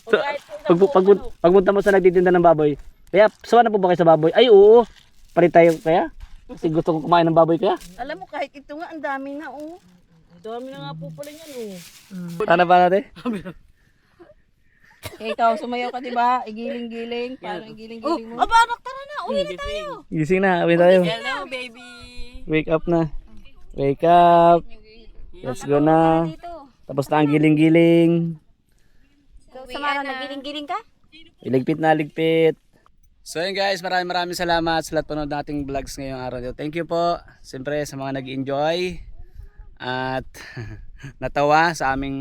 O So, kahit po na pag, po, ano, pagpunta mo sa nagtitinda ng baboy, kaya sawa na po ba kayo sa baboy? Ay oo. Palit tayo kaya? Kasi gusto ko kumain ng baboy kaya? Alam mo, kahit ito nga, ang dami na, oh. ang dami na nga po pala yan oh. Tana ba natin? Eh, ikaw, sumayaw ka, di ba? Igiling-giling. Parang igiling-giling mo. Aba, anak, tara na. Uwi na tayo. Gising na, uwi tayo. Hello, baby. Wake up na. Wake up. Let's go na. Dito. Tapos na ang giling-giling. Samara, nagiling-giling ka? Iligpit na, ligpit. So yun guys, maraming salamat sa lahat panood nating vlogs ngayong araw nito. Thank you po. Siyempre sa mga nag-enjoy at natawa sa aming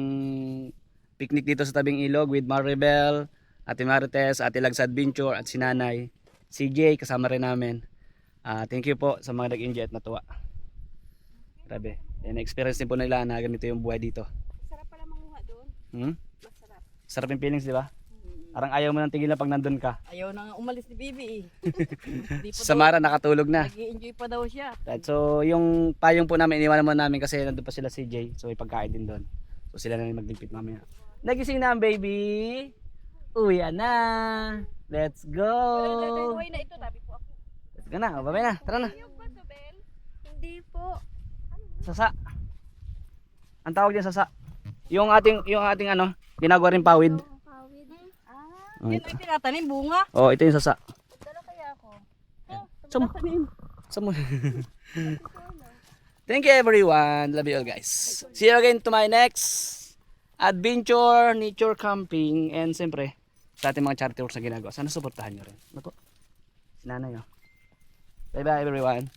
picnic dito sa tabing ilog with Maribel, Ate Marites, Ate Lags Adventure at si Nanay. CJ kasama rin namin. Thank you po sa mga nag-enjoy at natuwa. Grabe. Na-experience din po nila na ganito yung buhay dito. Sarap pala manguha doon. Hmm? Masarap. Sarap yung feelings, di ba? Parang ayaw mo nang tigilan pag nandun ka. Ayaw na nga umalis ni Bibi eh. Di pa Sa Mara nakatulog na. nag-i-enjoy pa daw siya. Right, so yung payong po namin iniwanan mo namin kasi nandun pa sila CJ. So may pagkain din doon. So sila na rin magligpit mamaya. Nagising na ang baby. Uwi na. Let's go. Buhay na ito, tabi po ako. Let's go na. Babay na. Tara na. Hindi po. Sasa. Ang tawag din sasa. Yung ating ano, ginagawa rin pawid. Pawid. Oh, Yan ito. ay tinatanim, bunga. Oh, ito yung sasa. Dala kaya ako. Samo. Samo. Thank you everyone. Love you all guys. See you again to my next adventure, nature camping, and siyempre sa ating mga charity works na ginagawa. Sana suportahan nyo rin. Ano po? Si nanay oh. Bye bye everyone.